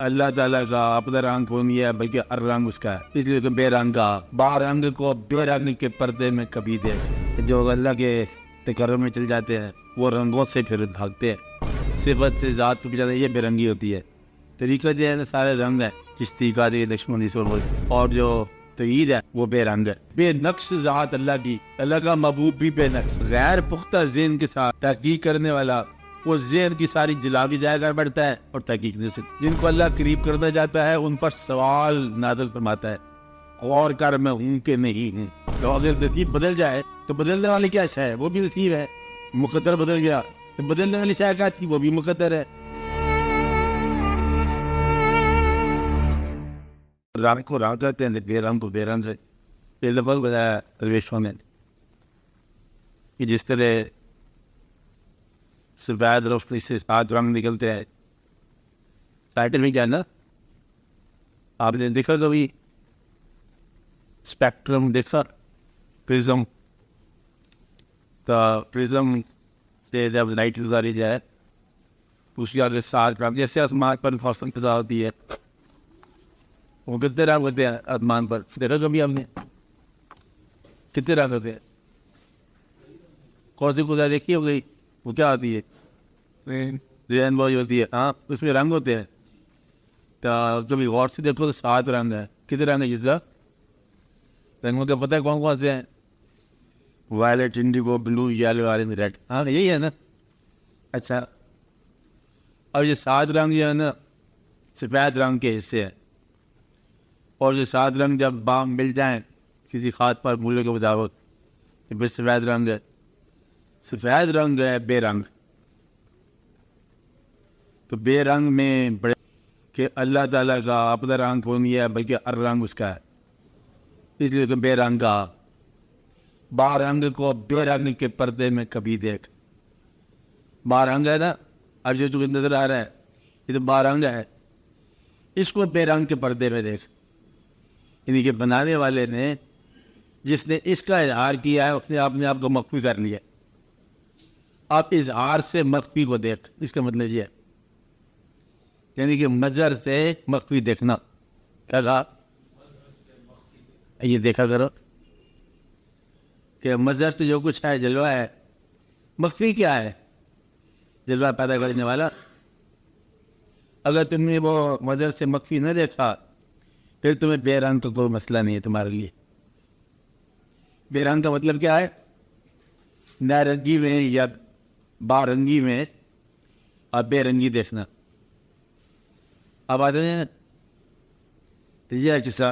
اللہ تعالیٰ کا اپنا رنگ کو نہیں ہے بلکہ ہر رنگ اس کا ہے، اس لیے کہ بے رنگ کا با رنگ کو بے رنگ کے پردے میں کبھی دیکھ، جو اللہ کے کرم میں چل جاتے ہیں وہ رنگوں سے پھر بھاگتے ہیں، صفت سے ذات کو بچاتے، یہ بے رنگی ہوتی ہے۔ طریقہ جو ہے نا سارے رنگ ہے، کشتی قادری لکشمنی سور، اور جو توحید ہے وہ بے رنگ ہے، بے نقص ذات اللہ کی، اللہ کا محبوب بھی بے نقص، غیر پختہ ذہن کے ساتھ تحقیق کرنے والا وہ ذہن کی ساری جلابی جائے کر بیٹھتا ہے اور تحقیق نہیں سکتا۔ جن کو اللہ قریب کرنا چاہتا ہے ان پر سوال نازل فرماتا ہے، غور کر میں ہوں کہ نہیں ہوں۔ تو اگر نصیب بدل جائے تو بدلنے والی کیا شے ہے؟ وہ بھی نصیب ہے۔ مقدر بدل گیا تو بدلنے والی شے کیا تھی؟ وہ بھی مقدر ہے۔ رنگ کو رنگ کہتے ہیں، بے رنگ کو بے رنگ سے۔ یہ لفظ بتایا درویشوں نے کہ جس طرح سفید روشنی سے 7 رنگ نکلتے ہیں، سائٹر میں کیا نا، آپ نے دیکھا کبھی اسپیکٹرم دیکھا، پرزم، تو پرزم سے جب لائٹ گزاری جائے اس کے آگے 7 رنگ، جیسے آسمان پر روشنی پیدا ہوتی ہے، وہ کتنے رنگ ہوتے ہیں آسمان پر؟ دیکھا کبھی ہم نے؟ کتنے رنگ ہوتے ہیں؟ کون سی خدا دیکھی ہو گئی؟ وہ کیا ہوتی ہے؟ رینبو ہوتی ہے، ہاں اس میں رنگ ہوتے ہیں۔ تو کبھی غور سے دیکھو تو 7 رنگ ہیں۔ کتنے رنگ ہیں؟ جس کا رنگوں کا پتہ ہے کون کون سے ہیں؟ وائلٹ، انڈیگو، بلو، یلو، آرنج، ریڈ، ہاں یہی ہے نا۔ اچھا، اور یہ 7 رنگ جو ہے نا سفید رنگ کے حصے ہیں، اور یہ 7 رنگ جب بام مل جائیں کسی خاص پر مولے کے مطابق تو پھر سفید رنگ ہے۔ سفید رنگ ہے بے رنگ، تو بے رنگ میں بڑے کہ اللہ تعالیٰ کا اپنا رنگ کو نہیں ہے بلکہ ہر رنگ اس کا ہے، اس لیے کہ بے رنگ کا با رنگ کو بے رنگ کے پردے میں کبھی دیکھ۔ با رنگ ہے نا، اب جو تمہیں نظر آ رہا ہے یہ تو با رنگ ہے، اس کو بے رنگ کے پردے میں دیکھ۔ یعنی کہ بنانے والے نے، جس نے اس کا اظہار کیا ہے، اس نے اپنے آپ کو مخفی کر لیا۔ آپ اظہار سے مخفی کو دیکھ، اس کا مطلب یہ ہے، یعنی کہ نظر سے مخفی دیکھنا۔ کیا کہا؟ یہ دیکھا کرو کہ مظہر تو جو کچھ ہے جلوہ ہے، مخفی کیا ہے؟ جلوہ پیدا کرنے والا۔ اگر تم نے وہ مظہر سے مخفی نہ دیکھا پھر تمہیں بے رنگ کا کوئی مسئلہ نہیں ہے تمہارے لیے۔ بے رنگ کا مطلب کیا ہے؟ نارنگی میں یا بارنگی میں اور بے رنگی دیکھنا۔ اب آتے ہیں تو یہ قصہ،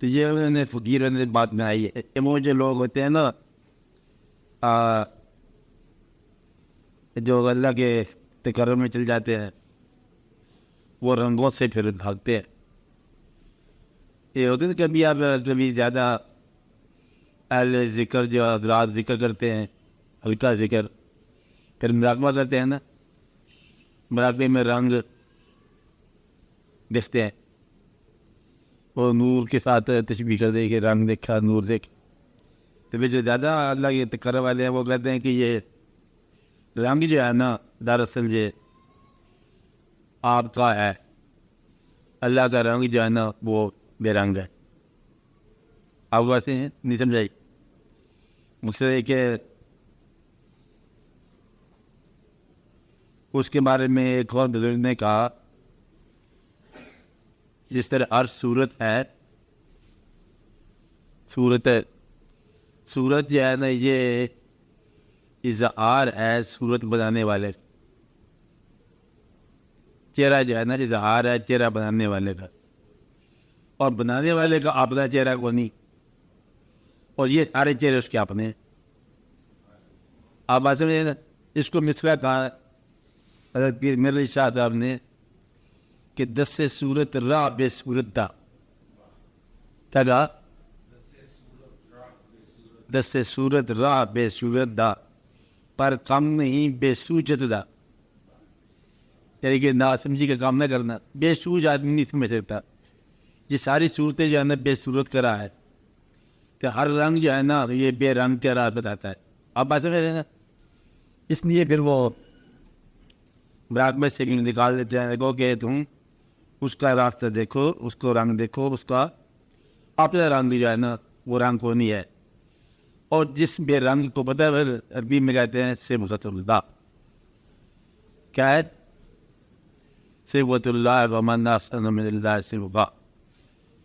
تو یہ انہوں نے فقیروں نے بات میں آئی ہے کہ وہ جو لوگ ہوتے ہیں نا جو اللہ کے کرم میں چل جاتے ہیں وہ رنگوں سے پھر بھاگتے ہیں۔ یہ ہوتے ہیں کبھی آپ کبھی زیادہ اہل ذکر جو حضرات ذکر کرتے ہیں، ہلکا ذکر، پھر مراقبہ کرتے ہیں نا، مراقبے میں رنگ دیکھتے ہیں، وہ نور کے ساتھ تشبیہ کر دے کہ رنگ دیکھا، نور دیکھ۔ تو پھر جو زیادہ اللہ کے تقرب والے ہیں وہ کہتے ہیں کہ یہ رنگ جو ہے نا دراصل یہ آپ کا ہے، اللہ کا رنگ جو ہے نا وہ بے رنگ ہے۔ آپ ویسے ہیں نہیں سمجھائی؟ مقصد کہ اس کے بارے میں ایک اور بزرگ نے کہا، جس طرح ہر صورت ہے، صورت جو ہے نا یہ اظہار ہے صورت بنانے والے، چہرہ جو ہے نا اظہار ہے چہرہ بنانے والے کا، اور بنانے والے کا اپنا چہرہ کو نہیں، اور یہ سارے چہرے اس کے اپنے ہیں۔ آپ بات سمجھے نا؟ اس کو مصرع کہا حضرت پیر میرے شاہ صاحب نے کہ 10 سے صورت راہ بے صورت دا۔ کیا کہا؟ 10 سے صورت راہ بے صورت دا، پر کم نہیں بے سوچت دا، یعنی کہ نا سمجھی کا کام نہ کرنا۔ بے سوچ آدمی نہیں سمجھ سکتا، یہ ساری صورتیں جو ہے نا بے صورت کرا ہے، کہ ہر رنگ جو ہے نا یہ بے رنگ کے راہ بتاتا ہے۔ آپ بات سمجھ رہے ہیں نا؟ اس لیے پھر وہ براق میں سگنل نکال دیتے ہیں. دیکھو کہ تم اس کا راستہ دیکھو, اس کو رنگ دیکھو, اس کا اپنا رنگ جو ہے نا وہ رنگ کو نہیں ہے. اور جس بے رنگ کو پتہ ہے عربی میں کہتے ہیں صبغۃ اللہ. کیا ہے؟ صبغۃ اللہ ومن احسن من اللہ صبغہ,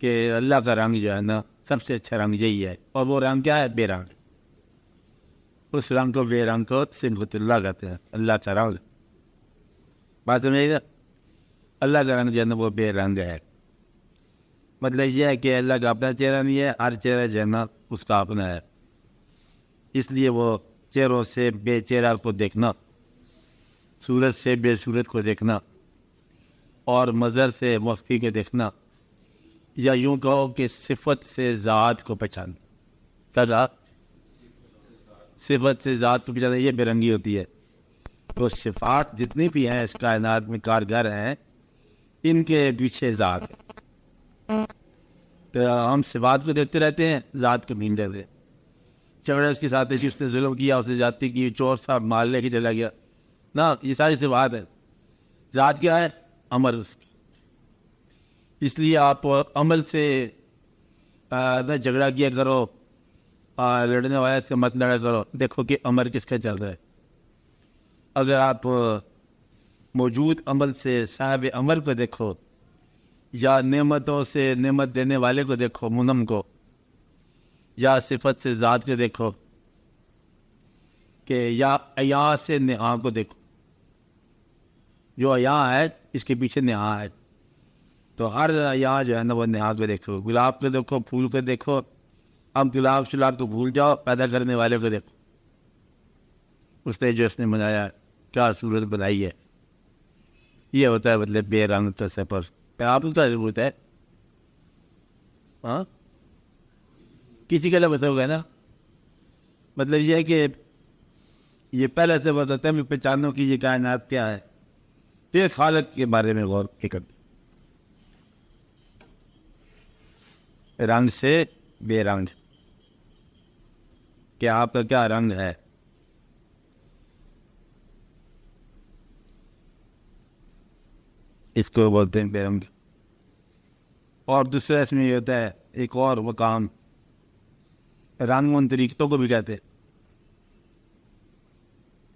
کہ اللہ کا رنگ جو ہے نا سب سے اچھا رنگ یہی ہے. اور وہ رنگ کیا ہے؟ بے رنگ. اس رنگ کو بے رنگ کو صبغۃ اللہ کہتے ہیں, اللہ کا رنگ. بات سمجھے گا؟ اللہ کا رنگ جو ہے نا وہ بے رنگ ہے. مطلب یہ ہے کہ اللہ کا اپنا چہرہ نہیں ہے, ہر چہرہ جو ہے نا اس کا اپنا ہے. اس لیے وہ چہروں سے بے چہرہ کو دیکھنا, صورت سے بے صورت کو دیکھنا, اور مظہر سے مخفی کے دیکھنا, یا یوں کہو کہ صفت سے ذات کو پہچاننا. کیا صفت سے ذات کو پہچاننا, یہ بے رنگی ہوتی ہے. تو صفات جتنی بھی ہیں اس کائنات میں کارگر ہیں, ان کے پیچھے ذات ہے. تو ہم صفات کو دیکھتے رہتے ہیں, ذات کو نہیں دیکھتے. جھگڑا اس کے ساتھ ہے کہ اس نے ظلم کیا, اسے زیادتی کی, چور صاحب مال لے کے چلا گیا نا, یہ ساری صفات ہے. ذات کیا ہے؟ عمل اس کی. اس لیے آپ عمل سے نہ جھگڑا کیا کرو, لڑنے والے سے مت لڑا کرو. دیکھو کہ عمل کس کا چل رہا ہے. اگر آپ موجود عمل سے صاحب عمل کو دیکھو, یا نعمتوں سے نعمت دینے والے کو دیکھو, منعم کو, یا صفت سے ذات کو دیکھو, کہ یا عیاں سے نہاں کو دیکھو. جو عیاں ہے اس کے پیچھے نہاں ہے. تو ہر عیاں جو ہے نا وہ نہاں کو دیکھو. گلاب کو دیکھو, پھول کو دیکھو. اب گلاب شلاب تو بھول جاؤ, پیدا کرنے والے کو دیکھو, اس نے جو اس نے بنایا, کیا صورت بنائی ہے. یہ ہوتا ہے مطلب بے رنگ کا سفر. آپ کا ضرورت ہے ہاں کسی کا لفظ ہوگا نا. مطلب یہ ہے کہ یہ پہلے سے بتاتے ہیں پہچانوں کی یہ کائنات کیا ہے, پھر خالق کے بارے میں غور فکر. رنگ سے بے رنگ, کہ آپ کا کیا رنگ ہے. اس کو بولتے ہیں بے رنگ. اور دوسرا اس میں یہ ہوتا ہے ایک اور مقام, رنگ ان طریقتوں کو بھی کہتے ہیں.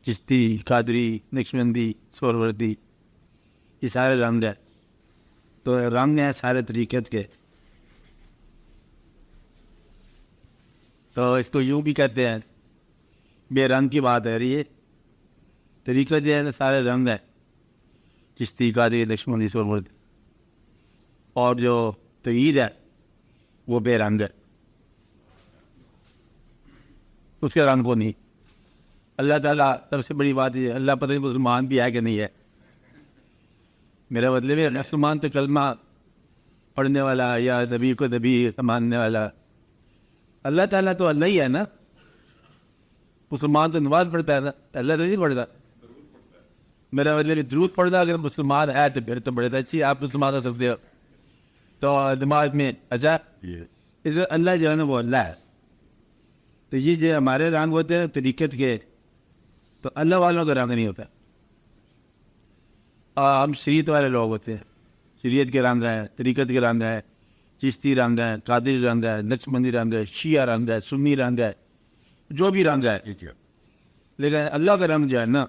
چشتی, قادری, نقشبندی, سہروردی, یہ سارے رنگ ہیں. تو رنگ ہیں سارے طریقت کے. تو اس کو یوں بھی کہتے ہیں, بے رنگ کی بات ہے. یہ طریقت جو ہے نا سارے رنگ ہیں, چشتی, قادری, نقشبندی, سہروردی. اور جو توحید ہے وہ بے رنگ ہے, اس کے رنگ کو نہیں. اللہ تعالیٰ سب سے بڑی بات یہ ہے, اللہ پتہ نہیں مسلمان بھی ہے کہ نہیں ہے. میرا مطلب ہے مسلمان تو کلمہ پڑھنے والا یا نبی کو نبی ماننے والا. اللہ تعالیٰ تو اللہ ہی ہے نا. مسلمان تو نماز پڑھتا ہے نا, اللہ تو نہیں پڑھتا. میرا مطلب درود پڑھنا اگر مسلمان ہے تو پھر تو بڑے اچھی آپ مسلمان ہو سکتے ہو. تو نماز میں اچھا اس میں اللہ جو ہے نا وہ اللہ ہے. تو یہ جو ہمارے رنگ ہوتے ہیں طریقت کے, تو اللہ والوں کا رنگ نہیں ہوتا. ہم شریعت والے لوگ ہوتے ہیں, شریعت کے رنگ ہیں, طریقت کے رنگ ہیں, چشتی رنگ ہے, قادری رنگ ہے, نقشبندی رنگ ہے, شیعہ رنگ ہے, سنی رنگ ہے, جو بھی رنگ ہے. لیکن اللہ کا رنگ جو ہے نا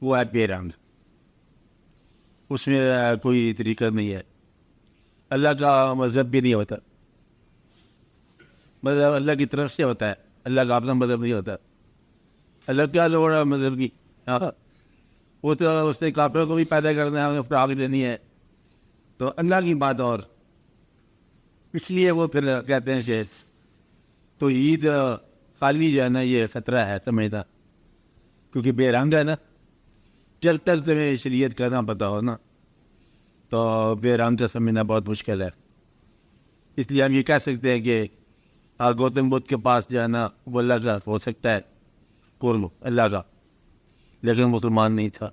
وہ ہے بے رنگ. اس میں کوئی طریقت نہیں ہے. اللہ کا مذہب بھی نہیں ہوتا, مذہب اللہ کی طرف سے ہوتا ہے, اللہ کا اپنا مذہب نہیں ہوتا. اللہ کیا لوڑ ہے مذہب کی؟ وہ تو اس نے کافروں کو بھی پیدا کرنا ہے, انہیں فراغ دینی ہے. تو اللہ کی بات اور, اس لیے وہ پھر کہتے ہیں کہ تو عید خالی جو ہے نا یہ خطرہ ہے سمجھتا, کیونکہ بے رنگ ہے نا. جب تک تمہیں شریعت کرنا پتا ہو نا تو بے رنگ کا سمجھنا بہت مشکل ہے. اس لیے ہم یہ کہہ سکتے ہیں کہ گوتم بدھ کے پاس جو ہے نا وہ اللہ کا ہو سکتا ہے قرب اللہ کا, لیکن مسلمان نہیں تھا.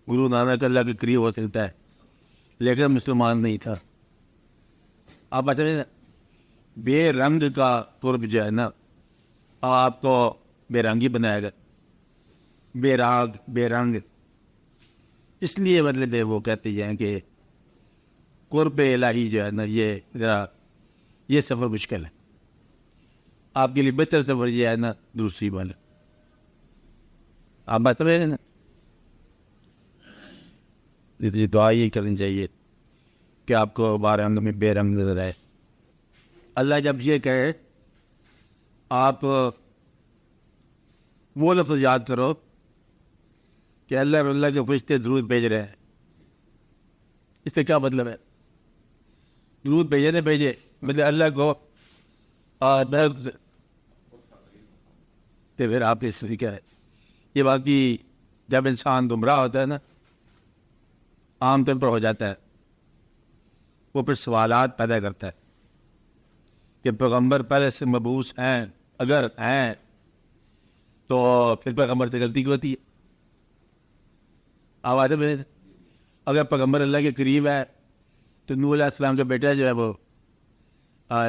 گرو نانک اللہ کے قریب ہو سکتا ہے لیکن مسلمان نہیں تھا. آپ بتائیں بے رنگ کا قرب جو ہے نا آپ کو بے رنگی بنائے گا. بے راگ, بے رنگ, اس لیے مطلب وہ کہتے ہیں کہ قرب الہی جو ہے نا یہ ذرا یہ سفر مشکل ہے. آپ کے لیے بہتر سفر یہ ہے نا دوسری والا. آپ بات رہے ہیں نا, یہ دعا یہ کرنی چاہیے کہ آپ کو ہمارے رنگ میں بے رنگ نظر آئے. اللہ جب یہ کہے آپ وہ لفظ یاد کرو کہ اللہ اور اللہ کے فرشتے درود بھیج رہے ہیں, اس سے کیا مطلب ہے؟ درود بھیجے نہ بھیجے مطلب اللہ کو تو پھر آپ اس طریقہ ہے. یہ باقی جب انسان گمراہ ہوتا ہے نا عام طور پر ہو جاتا ہے, وہ پھر سوالات پیدا کرتا ہے کہ پیغمبر پہلے سے مبعوث ہیں, اگر ہیں تو پھر پیغمبر سے غلطی کی ہوتی ہے. آواز میں اگر پیغمبر اللہ کے قریب ہے تو نوح علیہ السلام کا بیٹا جو ہے وہ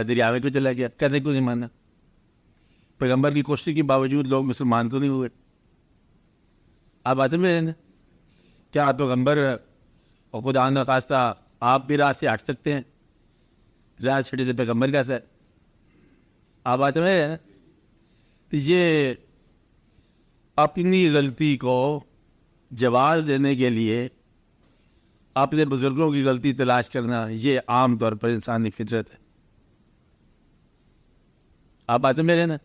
دریا میں کیوں چلا گیا؟ کہتے کیوں نہیں مانا؟ پیغمبر کی کوشش کے باوجود لوگ مسلمان تو نہیں ہوئے. آپ آتے میں کیا پیغمبر اور خدا نہ خواستہ آپ بھی رات سے ہٹ سکتے ہیں؟ رات چھٹے تو پیغمبر کیسا ہے؟ آپ آتے میں تو یہ اپنی غلطی کو جواز دینے کے لیے اپنے بزرگوں کی غلطی تلاش کرنا یہ عام طور پر انسانی فطرت ہے. آپ باتیں میرے نا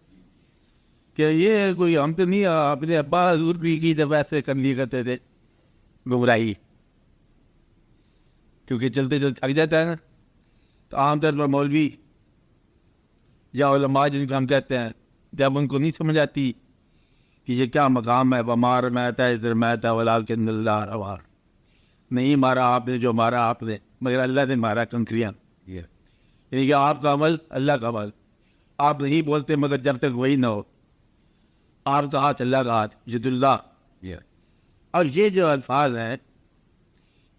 کہ یہ کوئی ہم تو نہیں, اپنے ابا حضور بھی کی جب ایسے کر لی کرتے تھے گمراہی, کیونکہ چلتے چلتے تھک جاتا ہے نا. تو عام طور پر مولوی یا علماء جن کو ہم کہتے ہیں جب ان کو نہیں سمجھ آتی کہ یہ کیا مقام ہے, بمار میتا ہے ادھر میتا ولال کے اللہ روار, نہیں مارا آپ نے جو مارا آپ نے, مگر اللہ نے مارا کنکریاں. یعنی کہ آپ کا عمل اللہ کا عمل, آپ نہیں بولتے مگر جب تک وہی نہ ہو. آپ کا ہاتھ اللہ کا ہاتھ, ید اللہ. اور یہ جو الفاظ ہیں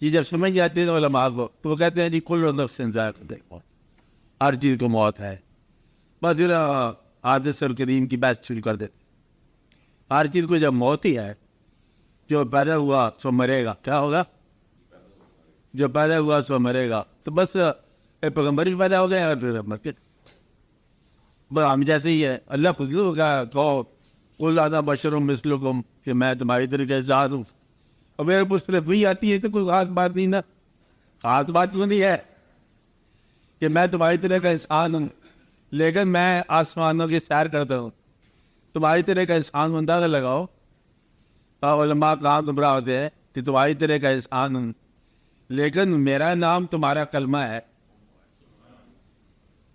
یہ جب سمجھ جاتے ہیں علماء کو تو وہ کہتے ہیں جی کل نفس ذائقۃ الموت, ہر چیز کو موت ہے. بس پھر حادث اور کریم کی بات شروع کر دیتے. ہر چیز کو جب موت ہی ہے, جو پیدا ہوا سو مرے گا. کیا ہوگا؟ جو پیدا ہوا سو مرے گا. تو بس پیغمبر بھی پیدا ہو گئے اور پھر مر کے بس ہم جیسے ہی ہے. اللہ خود کا کہو قل انا بشر مثلکم کہ میں تمہاری طریقے سے ہوں, اور میرے پوچھ طرف وہی آتی ہے تو کوئی خاص بات نہیں نا. خاص بات کیوں نہیں ہے کہ میں تمہاری طرح کا انسان ہوں لیکن میں آسمانوں کی سیر کرتا ہوں. تمہاری طرح کا انسان اندازہ لگاؤ علماء کہاں گمراہ ہوتے ہیں کہ تمہاری طرح کا انسان ہوں لیکن میرا نام تمہارا کلمہ ہے.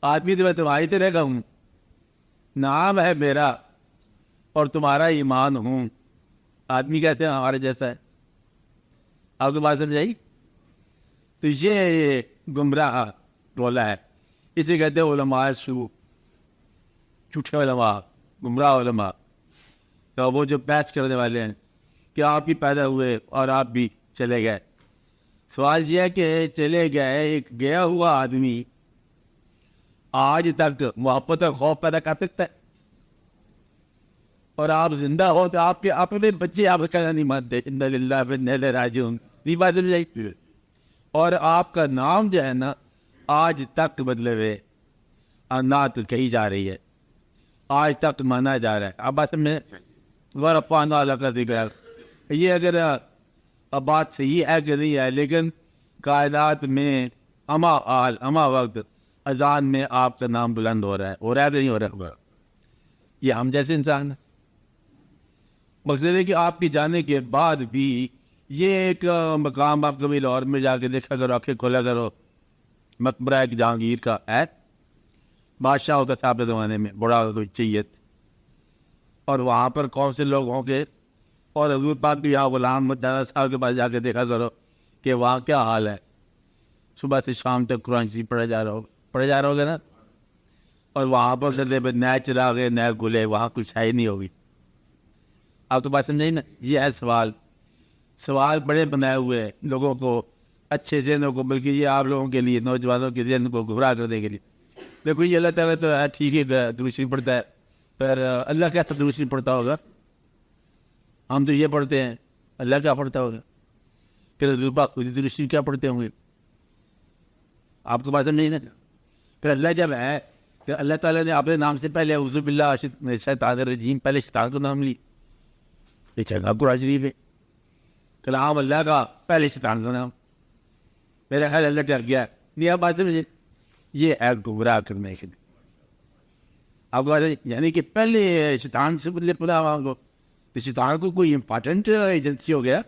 آدمی تو میں تمہاری طرح کا ہوں, نام ہے میرا اور تمہارا ایمان ہوں. آدمی کیسے ہمارے جیسا ہے؟ آپ کو بات سمجھ آئی؟ تو یہ گمراہ رولا ہے. اسے کہتے ہیں علماء سو, جھوٹے علماء, گمراہ علماء. تو وہ جو بحث کرنے والے ہیں کہ آپ بھی پیدا ہوئے اور آپ بھی چلے گئے. سوال یہ ہے کہ چلے گئے ایک گیا ہوا آدمی آج تک محبت اور خوف پیدا کر سکتا ہے, اور آپ زندہ ہو تو آپ کے اپنے بچے آپ کا نہیں مانتے انا للہ و انا الیہ راجعون. یہ بات سمجھ آئی؟ اور آپ کا نام جو ہے نا آج تک مطلب ہے نعت کہی جا رہی ہے, آج تک مانا جا رہا ہے. اب بات میں ورفعنا لک ذکرک, یہ اگر اب بات صحیح ہے کہ نہیں ہے, لیکن کائنات میں اما وقت اذان میں آپ کا نام بلند ہو رہا ہے. ہو رہا ہے کہ نہیں ہو رہا؟ یہ ہم جیسے انسان ہیں. مقصد ہے کہ آپ کے جانے کے بعد بھی یہ ایک مقام آپ کبھی لاہور میں جا کے دیکھا کرو, آنکھیں کھولا کرو, مقبرہ ایک جہانگیر کا ہے, بادشاہ ہوتا تھا آپ کے زمانے میں, بڑا چاہیے. اور وہاں پر کون سے لوگ ہوں گے, اور حضور پاک بھی یہاں غلام صاحب کے پاس جا کے دیکھا کرو کہ وہاں کیا حال ہے. صبح سے شام تک قرآن شریف پڑھا جا رہا ہوگا نا, اور وہاں پر نئے چراغے نئے گلے, وہاں کچھ ہے ہی نہیں ہوگی. آپ تو بات سمجھیں نا. یہ ہے سوال بڑے بنائے ہوئے ہیں لوگوں کو, اچھے ذہنوں کو, بلکہ یہ آپ لوگوں کے لیے, نوجوانوں کے ذہن کو گمراہ کرنے کے لیے. دیکھو یہ اللہ تعالیٰ تو ٹھیک ہے درود شریف پڑھتا ہے, پر اللہ کیا درود شریف پڑھتا ہوگا؟ ہم تو یہ پڑھتے ہیں, اللہ کیا پڑھتا ہوگا؟ پھر حضور پاک خود درشی کیا پڑھتے ہوں گے؟ آپ کو بات نہیں نا. پھر اللہ جب ہے تو اللہ تعالیٰ نے اپنے نام سے پہلے اعوذ باللہ من الشیطان الرجیم پہلے شیطان کا نام لی. یہ چلنا قرآن شریف ہے. کلام اللہ کا پہلے شیطان کا نام. میرا خیال اللہ ڈر گیا نہیں. آپ بات سمجھے, یہ ہے گمراہ کرنے کے لیے. آپ کو یعنی کہ پہلے شیطان سے بدلے پڑا وہاں کو, تو شیطان کو کوئی امپارٹنٹ ایجنسی ہو گیا.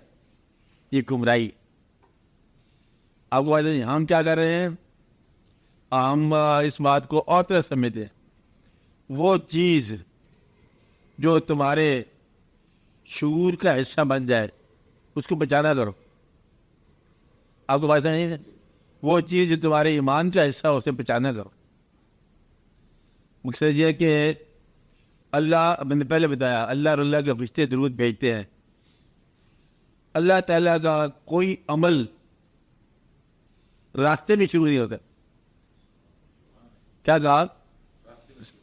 یہ گمراہی. آپ کو ہم کیا کر رہے ہیں, ہم اس بات کو اور طرح سمجھتے ہیں. وہ چیز جو تمہارے شعور کا حصہ بن جائے اس کو بچانا کرو. آپ کو بات نہیں ہے, وہ چیز جو تمہارے ایمان کا حصہ اسے بچانا کرو. مقصد یہ ہے کہ اللہ, میں نے پہلے بتایا, اللہ اور اللہ کے فرشتے درود بھیجتے ہیں. اللہ تعالیٰ کا کوئی عمل راستے میں شروع نہیں ہوتا. کیا کہا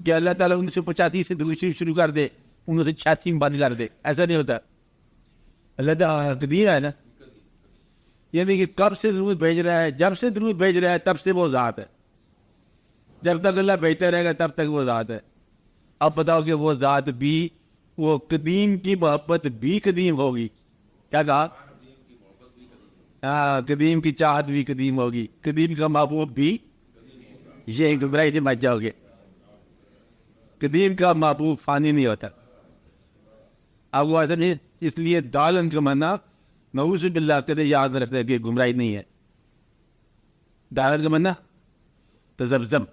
کہ اللہ تعالیٰ 1985 سے درود شریف شروع کر دے, 1986 میں بند کر دے, ایسا نہیں ہوتا. اللہ تعالیٰ قدیر ہے نا, یعنی کہ کب سے درود بھیج رہا ہے, جب سے درود بھیج رہا ہے تب سے وہ ذات ہے. جب تک اللہ بھیجتا رہے گا تب تک وہ ذات ہے. اب بتاؤ کہ وہ ذات بھی, وہ قدیم کی محبت بھی قدیم ہوگی. کیا کہا؟ ہاں, قدیم کی چاہت بھی قدیم ہوگی, قدیم کا محبوب بھی. یہ گمراہی سے بچ جاؤ گے. قدیم کا محبوب فانی نہیں ہوتا. آپ کو ایسا نہیں, اس لیے دالن کا معنی نعوذ باللہ کدے یاد رکھتے کہ گمراہی نہیں ہے. دالن کا معنی تذبذب,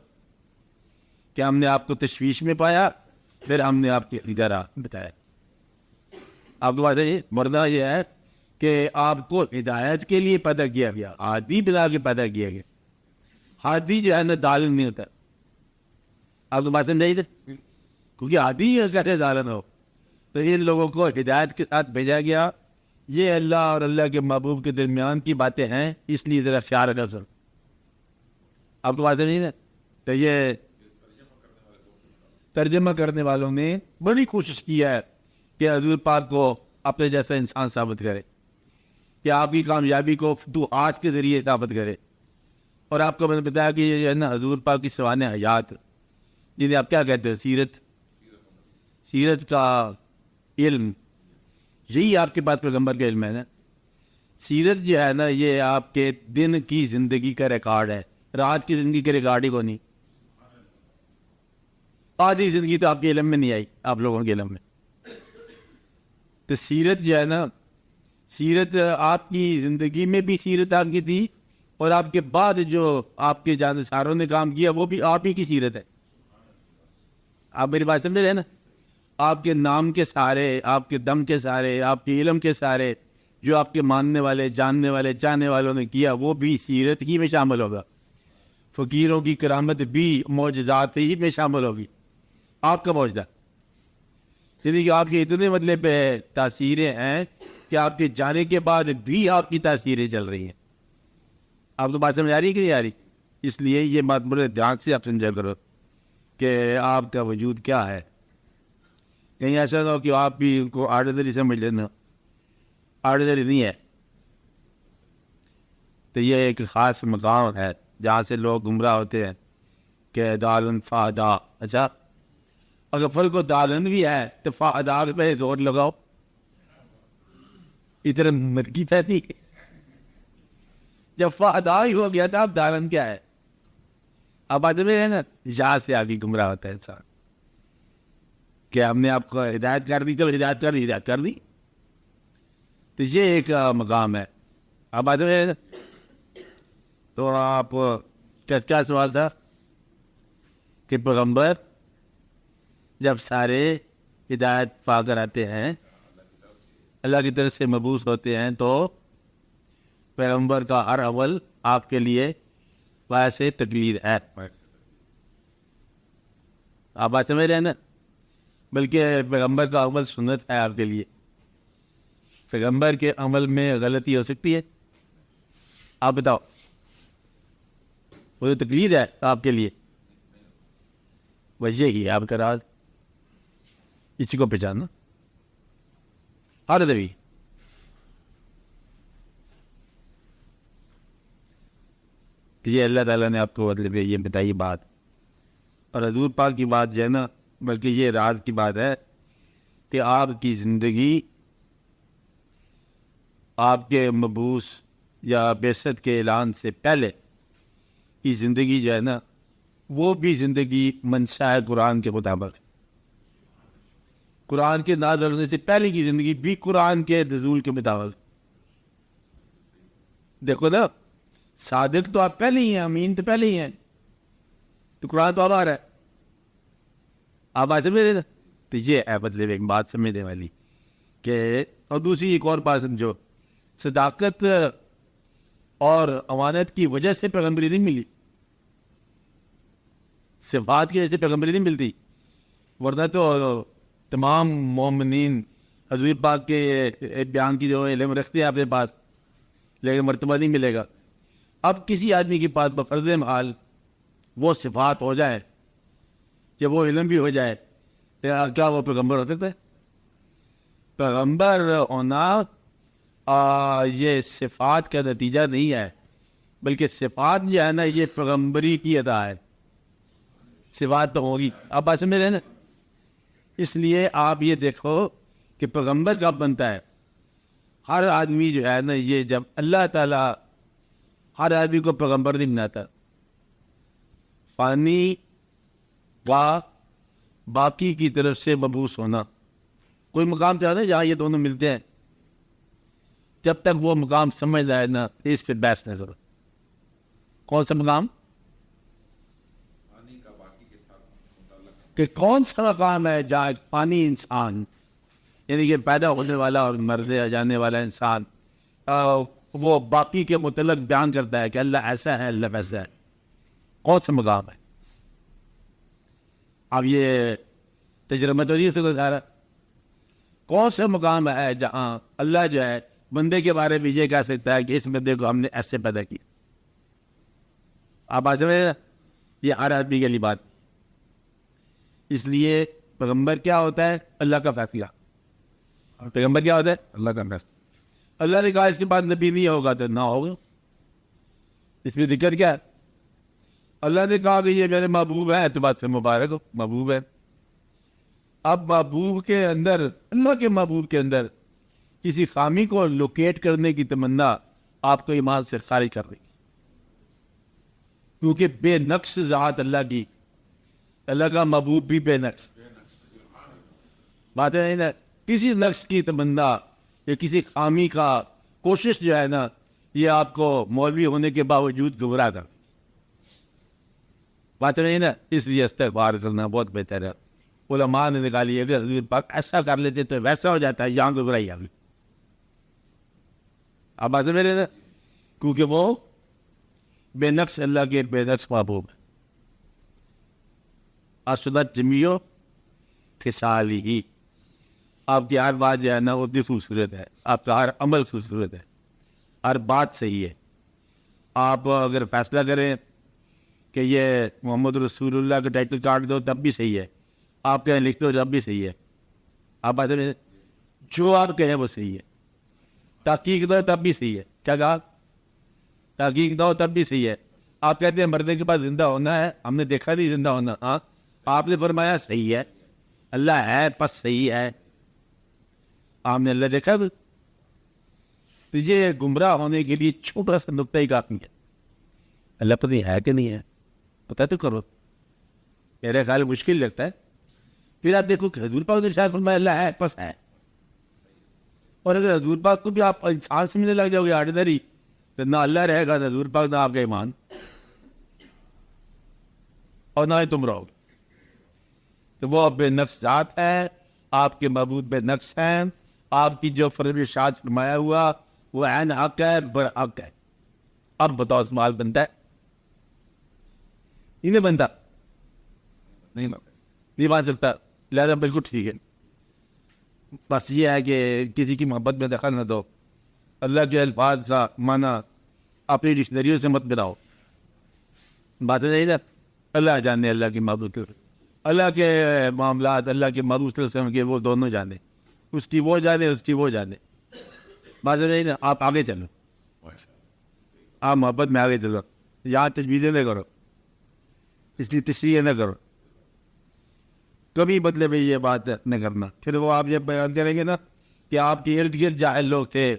کہ ہم نے آپ کو تشویش میں پایا, پھر ہم نے آپ کے ادھر بتایا. آپ کو بات ہے, مرنا یہ ہے کہ آپ کو ہدایت کے لیے پیدا کیا گیا, عادی بنا کے پیدا کیا گیا. عادی جو ہے نا دالن نہیں ہوتا. آپ کو بات نہیں تھے, کیونکہ عادی کیسے دالن ہو. تو ان لوگوں کو ہدایت کے ساتھ بھیجا گیا. یہ اللہ اور اللہ کے محبوب کے درمیان کی باتیں ہیں, اس لیے ذرا خیال رکھا سر. آپ کو بات نہیں ہے. تو یہ ترجمہ کرنے والوں نے بڑی کوشش کی ہے کہ حضور پاک کو اپنے جیسا انسان ثابت کرے, کہ آپ کی کامیابی کو فتوحات کے ذریعے ثابت کرے. اور آپ کو میں نے بتایا کہ یہ ہے نا حضور پاک کی سوانح حیات, جنہیں آپ کیا کہتے ہیں, سیرت. سیرت کا علم, یہی آپ کے پاس پیغمبر کا علم ہے نا. سیرت جو ہے نا یہ آپ کے دن کی زندگی کا ریکارڈ ہے, رات کی زندگی کے ریکارڈ ہی کو نہیں. آدھی زندگی تو آپ کے علم میں نہیں آئی, آپ لوگوں کے علم میں. تو سیرت جو ہے نا, سیرت آپ کی زندگی میں بھی سیرت آپ کی تھی, اور آپ کے بعد جو آپ کے جانشاروں نے کام کیا وہ بھی آپ ہی کی سیرت ہے. آپ میری بات سمجھ رہے ہیں نا. آپ کے نام کے سہارے, آپ کے دم کے سہارے, آپ کے علم کے سہارے جو آپ کے ماننے والے, جاننے والے, چاہنے والوں نے کیا, وہ بھی سیرت ہی میں شامل ہوگا. فقیروں کی کرامت بھی معجزات ہی میں شامل ہوگی. آپ کا معجزہ یعنی کہ آپ کے اتنے مطلب تاثیریں ہیں کہ آپ کے جانے کے بعد بھی آپ کی تاثیریں چل رہی ہیں. آپ کو بات سمجھ آ رہی ہے کہ نہیں آ رہی؟ اس لیے یہ بات بڑے دھیان سے آپ سمجھا کرو کہ آپ کا وجود کیا ہے. کہیں ایسا نہ ہو کہ آپ بھی ان کو آرڈنری سمجھ لینا. آرڈنری نہیں ہے. تو یہ ایک خاص مقام ہے جہاں سے لوگ گمراہ ہوتے ہیں کہ دالن فادا. اچھا, اگر فرق و دالن بھی ہے تو فادا پہ زور لگاؤ. ادھر مرغی پھیلتی, جب فادا ہی ہو گیا تھا اب دالن کیا ہے؟ اب آدمی میں ہے نا, یہاں سے آگے گمراہ ہوتا ہے انسان کہ ہم نے آپ کو ہدایت کر دی, تو ہدایت کر دی. تو یہ ایک مقام ہے. اب آدمی ہے نا, تو آپ کیا سوال تھا کہ پیغمبر جب سارے ہدایت پا کر آتے ہیں, اللہ کی طرف سے مبعوث ہوتے ہیں, تو پیغمبر کا ہر عمل آپ کے لیے ویسے تقلید ہے. آپ بات سمجھ رہے ہیں نا. بلکہ پیغمبر کا عمل سنت ہے آپ کے لیے. پیغمبر کے عمل میں غلطی ہو سکتی ہے؟ آپ بتاؤ. وہ تو تقلید ہے آپ کے لیے. وجہ ہی آپ کا راز, اسی کو پہچاننا. ہر دبی کہ یہ اللہ تعالیٰ نے آپ کو مطلب یہ بتائی بات. اور حضور پاک کی بات جو ہے نا، بلکہ یہ راز کی بات ہے کہ آپ کی زندگی آپ کے مبعوث یا بعثت کے اعلان سے پہلے کی زندگی جو ہے نا، وہ بھی زندگی منشاء قرآن کے مطابق. قرآن کے نازل ہونے سے پہلے کی زندگی بھی قرآن کے نزول کے مطابق. دیکھو نا، صادق تو آپ پہلے ہی ہیں، امین تو پہلے ہی ہیں، تو قرآن تو اب آ رہا ہے. آپ ایسے میرے نا، تو یہ ہے مطلب ایک بات سمجھنے والی کہ. اور دوسری ایک اور بات سمجھو، صداقت اور امانت کی وجہ سے پیغمبری نہیں ملی، صفات کی وجہ سے پیغمبری نہیں ملتی. ورنہ تو تمام مومنین حضور پاک کے بیان کی جو علم رکھتے ہیں اپنے پاس، لیکن مرتبہ نہیں ملے گا. اب کسی آدمی کے پاس بفرض محال وہ صفات ہو جائے کہ وہ علم بھی ہو جائے، کیا وہ پیغمبر ہوتے تھے؟ پیغمبر ہونا یہ صفات کا نتیجہ نہیں ہے، بلکہ صفات جو ہے نا یہ پیغمبری کی ادا ہے. صفات تو ہوگی، اب ایسے میں رہنا. اس لیے آپ یہ دیکھو کہ پیغمبر کب بنتا ہے. ہر آدمی جو ہے نا، یہ جب اللہ تعالیٰ ہر آدمی کو پیغمبر نہیں بناتا. فانی و باقی کی طرف سے مبعوث ہونا، کوئی مقام چاہتا ہے جہاں یہ دونوں ملتے ہیں. جب تک وہ مقام سمجھ آئے نا، اس پہ بحث نہ ضرورت. کون سا مقام؟ کہ کون سا مقام ہے جہاں پانی انسان، یعنی کہ پیدا ہونے والا اور مر جانے والا انسان وہ باقی کے متعلق بیان کرتا ہے کہ اللہ ایسا ہے، اللہ ویسا ہے. کون سا مقام ہے؟ اب یہ تجربہ تو نہیں سے گزارا رہا. کون سا مقام ہے جہاں اللہ جو ہے بندے کے بارے میں یہ کہہ سکتا ہے کہ اس بندے کو ہم نے ایسے پیدا کیا؟ آپ آج یہ ہر آدمی کے لیے بات. اس لیے پیغمبر کیا ہوتا ہے؟ اللہ کا فیصلہ. پیغمبر کیا ہوتا ہے؟ اللہ کا فیصلہ. اللہ نے کہا اس کے بعد نبی نہیں ہوگا تو نہ ہوگا. اس میں ذکر کیا ہے؟ اللہ نے کہا کہ یہ میرے محبوب ہے تو بات سے مبارک ہو، محبوب ہے. اب محبوب کے اندر، اللہ کے محبوب کے اندر کسی خامی کو لوکیٹ کرنے کی تمنا آپ کو ایمان سے خارج کر رہی، کیونکہ بے نقص ذات اللہ کی، اللہ کا محبوب بھی بے نقص. بات ہے نا، کسی نقص کی تمنا یا کسی خامی کا کوشش جو ہے نا، یہ آپ کو مولوی ہونے کے باوجود گمراہ کر. بات نہیں نا، اس لیے استغفار کرنا بہت بہتر ہے. علماء نے نکالی ہے کہ حضور پاک ایسا کر لیتے تو ویسا ہو جاتا ہے، یہاں گمراہی آ گئی. اب بات میرے نا، کیونکہ وہ بے نقص اللہ کے بے نقص محبوب ہے. اسنت جمیو خصالی ہی، آپ کی ہر بات جو ہے نا وہ اتنی خوبصورت ہے، آپ کا ہر عمل خوبصورت ہے، ہر بات صحیح ہے. آپ اگر فیصلہ کریں کہ یہ محمد رسول اللہ کا ٹائٹل کاٹ دو تب بھی صحیح ہے، آپ کہیں لکھ دو تب بھی صحیح ہے. آپ بات جو آپ کہیں وہ صحیح ہے. تحقیق دو تب بھی صحیح ہے. کیا کہا؟ تحقیق دو تب بھی صحیح ہے. آپ کہتے ہیں مرنے کے بعد زندہ ہونا ہے، ہم نے دیکھا نہیں زندہ ہونا. ہاں، آپ نے فرمایا صحیح ہے، اللہ ہے پس صحیح ہے. آپ نے اللہ دیکھا تو یہ گمراہ ہونے کے لیے چھوٹا سا نقطہ ہی کافی ہے. اللہ پتہ نہیں ہے کہ نہیں ہے، پتہ تو کرو. میرے خیال مشکل لگتا ہے. پھر آپ دیکھو کہ حضور پاک نے شاید فرمایا اللہ ہے پس ہے. اور اگر حضور پاک کو بھی آپ انسان سمجھنے لگ جاؤ گے آرڈنری، تو نہ اللہ رہے گا، نہ حضور پاک، نہ آپ کا ایمان، اور نہ ہی تم رہو گے. تو وہ بے نقص ذات ہے، آپ کے معبود بے نقص ہیں. آپ کی جو فرمائشات فرمایا ہوا وہ عین حق ہے، برحق ہے. اب بتاؤ مال بنتا ہے؟ نہیں بنتا، نہیں بن سکتا. لہذا بالکل ٹھیک ہے. بس یہ ہے کہ کسی کی محبت میں دخل نہ دو. اللہ کے الفاظ کا معنی اپنی ڈکشنریوں سے مت بناؤ. بات نہیں نا، اللہ جانے اللہ کی محبت، اللہ کے معاملات، اللہ کے محبوب صلی اللہ علیہ وسلم کے وہ دونوں جانے، اس کی وہ جانے، اس کی وہ جانے. بات نہیں نا. آپ آگے چلو، آپ محبت میں آگے چلو. یہاں تجویزیں نہ کرو، اس لیے تشریح نہ کرو، کبھی بدلے میں یہ بات نہ کرنا. پھر وہ آپ جب بیان کریں گے نا کہ آپ کے ارد گرد جاہل لوگ تھے،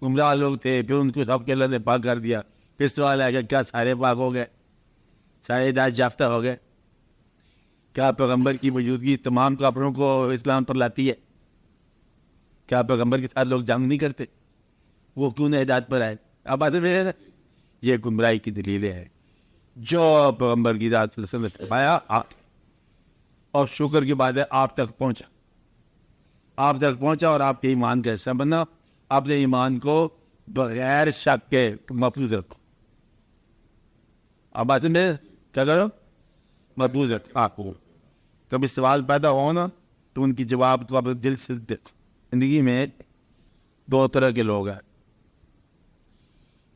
گمراہ لوگ تھے، پھر ان کو سب کے اللہ نے پاک کر دیا، پھر سوال ہے کہ کیا سارے پاک ہو گئے، سارے ہدایت یافتہ ہو گئے؟ کیا پیغمبر کی موجودگی تمام کافروں کو اسلام پر لاتی ہے؟ کیا پیغمبر کے ساتھ لوگ جنگ نہیں کرتے؟ وہ کیوں نہ ہدایت پر آئے؟ اب بات ہے، یہ گمراہی کی دلیلیں ہیں. جو پیغمبر کی ذات صلی اللہ علیہ وسلم نے فرمایا اور شکر کی بات ہے آپ تک پہنچا، آپ تک پہنچا اور آپ کے ایمان کا حصہ بنا. اپنے ایمان کو بغیر شک کے محفوظ رکھو. اب بات میں کیا کرو؟ محفوظ رکھو. آپ کو کبھی سوال پیدا ہو نا تو ان کی جواب تو آپ دل سے دیکھو. زندگی میں دو طرح کے لوگ ہیں.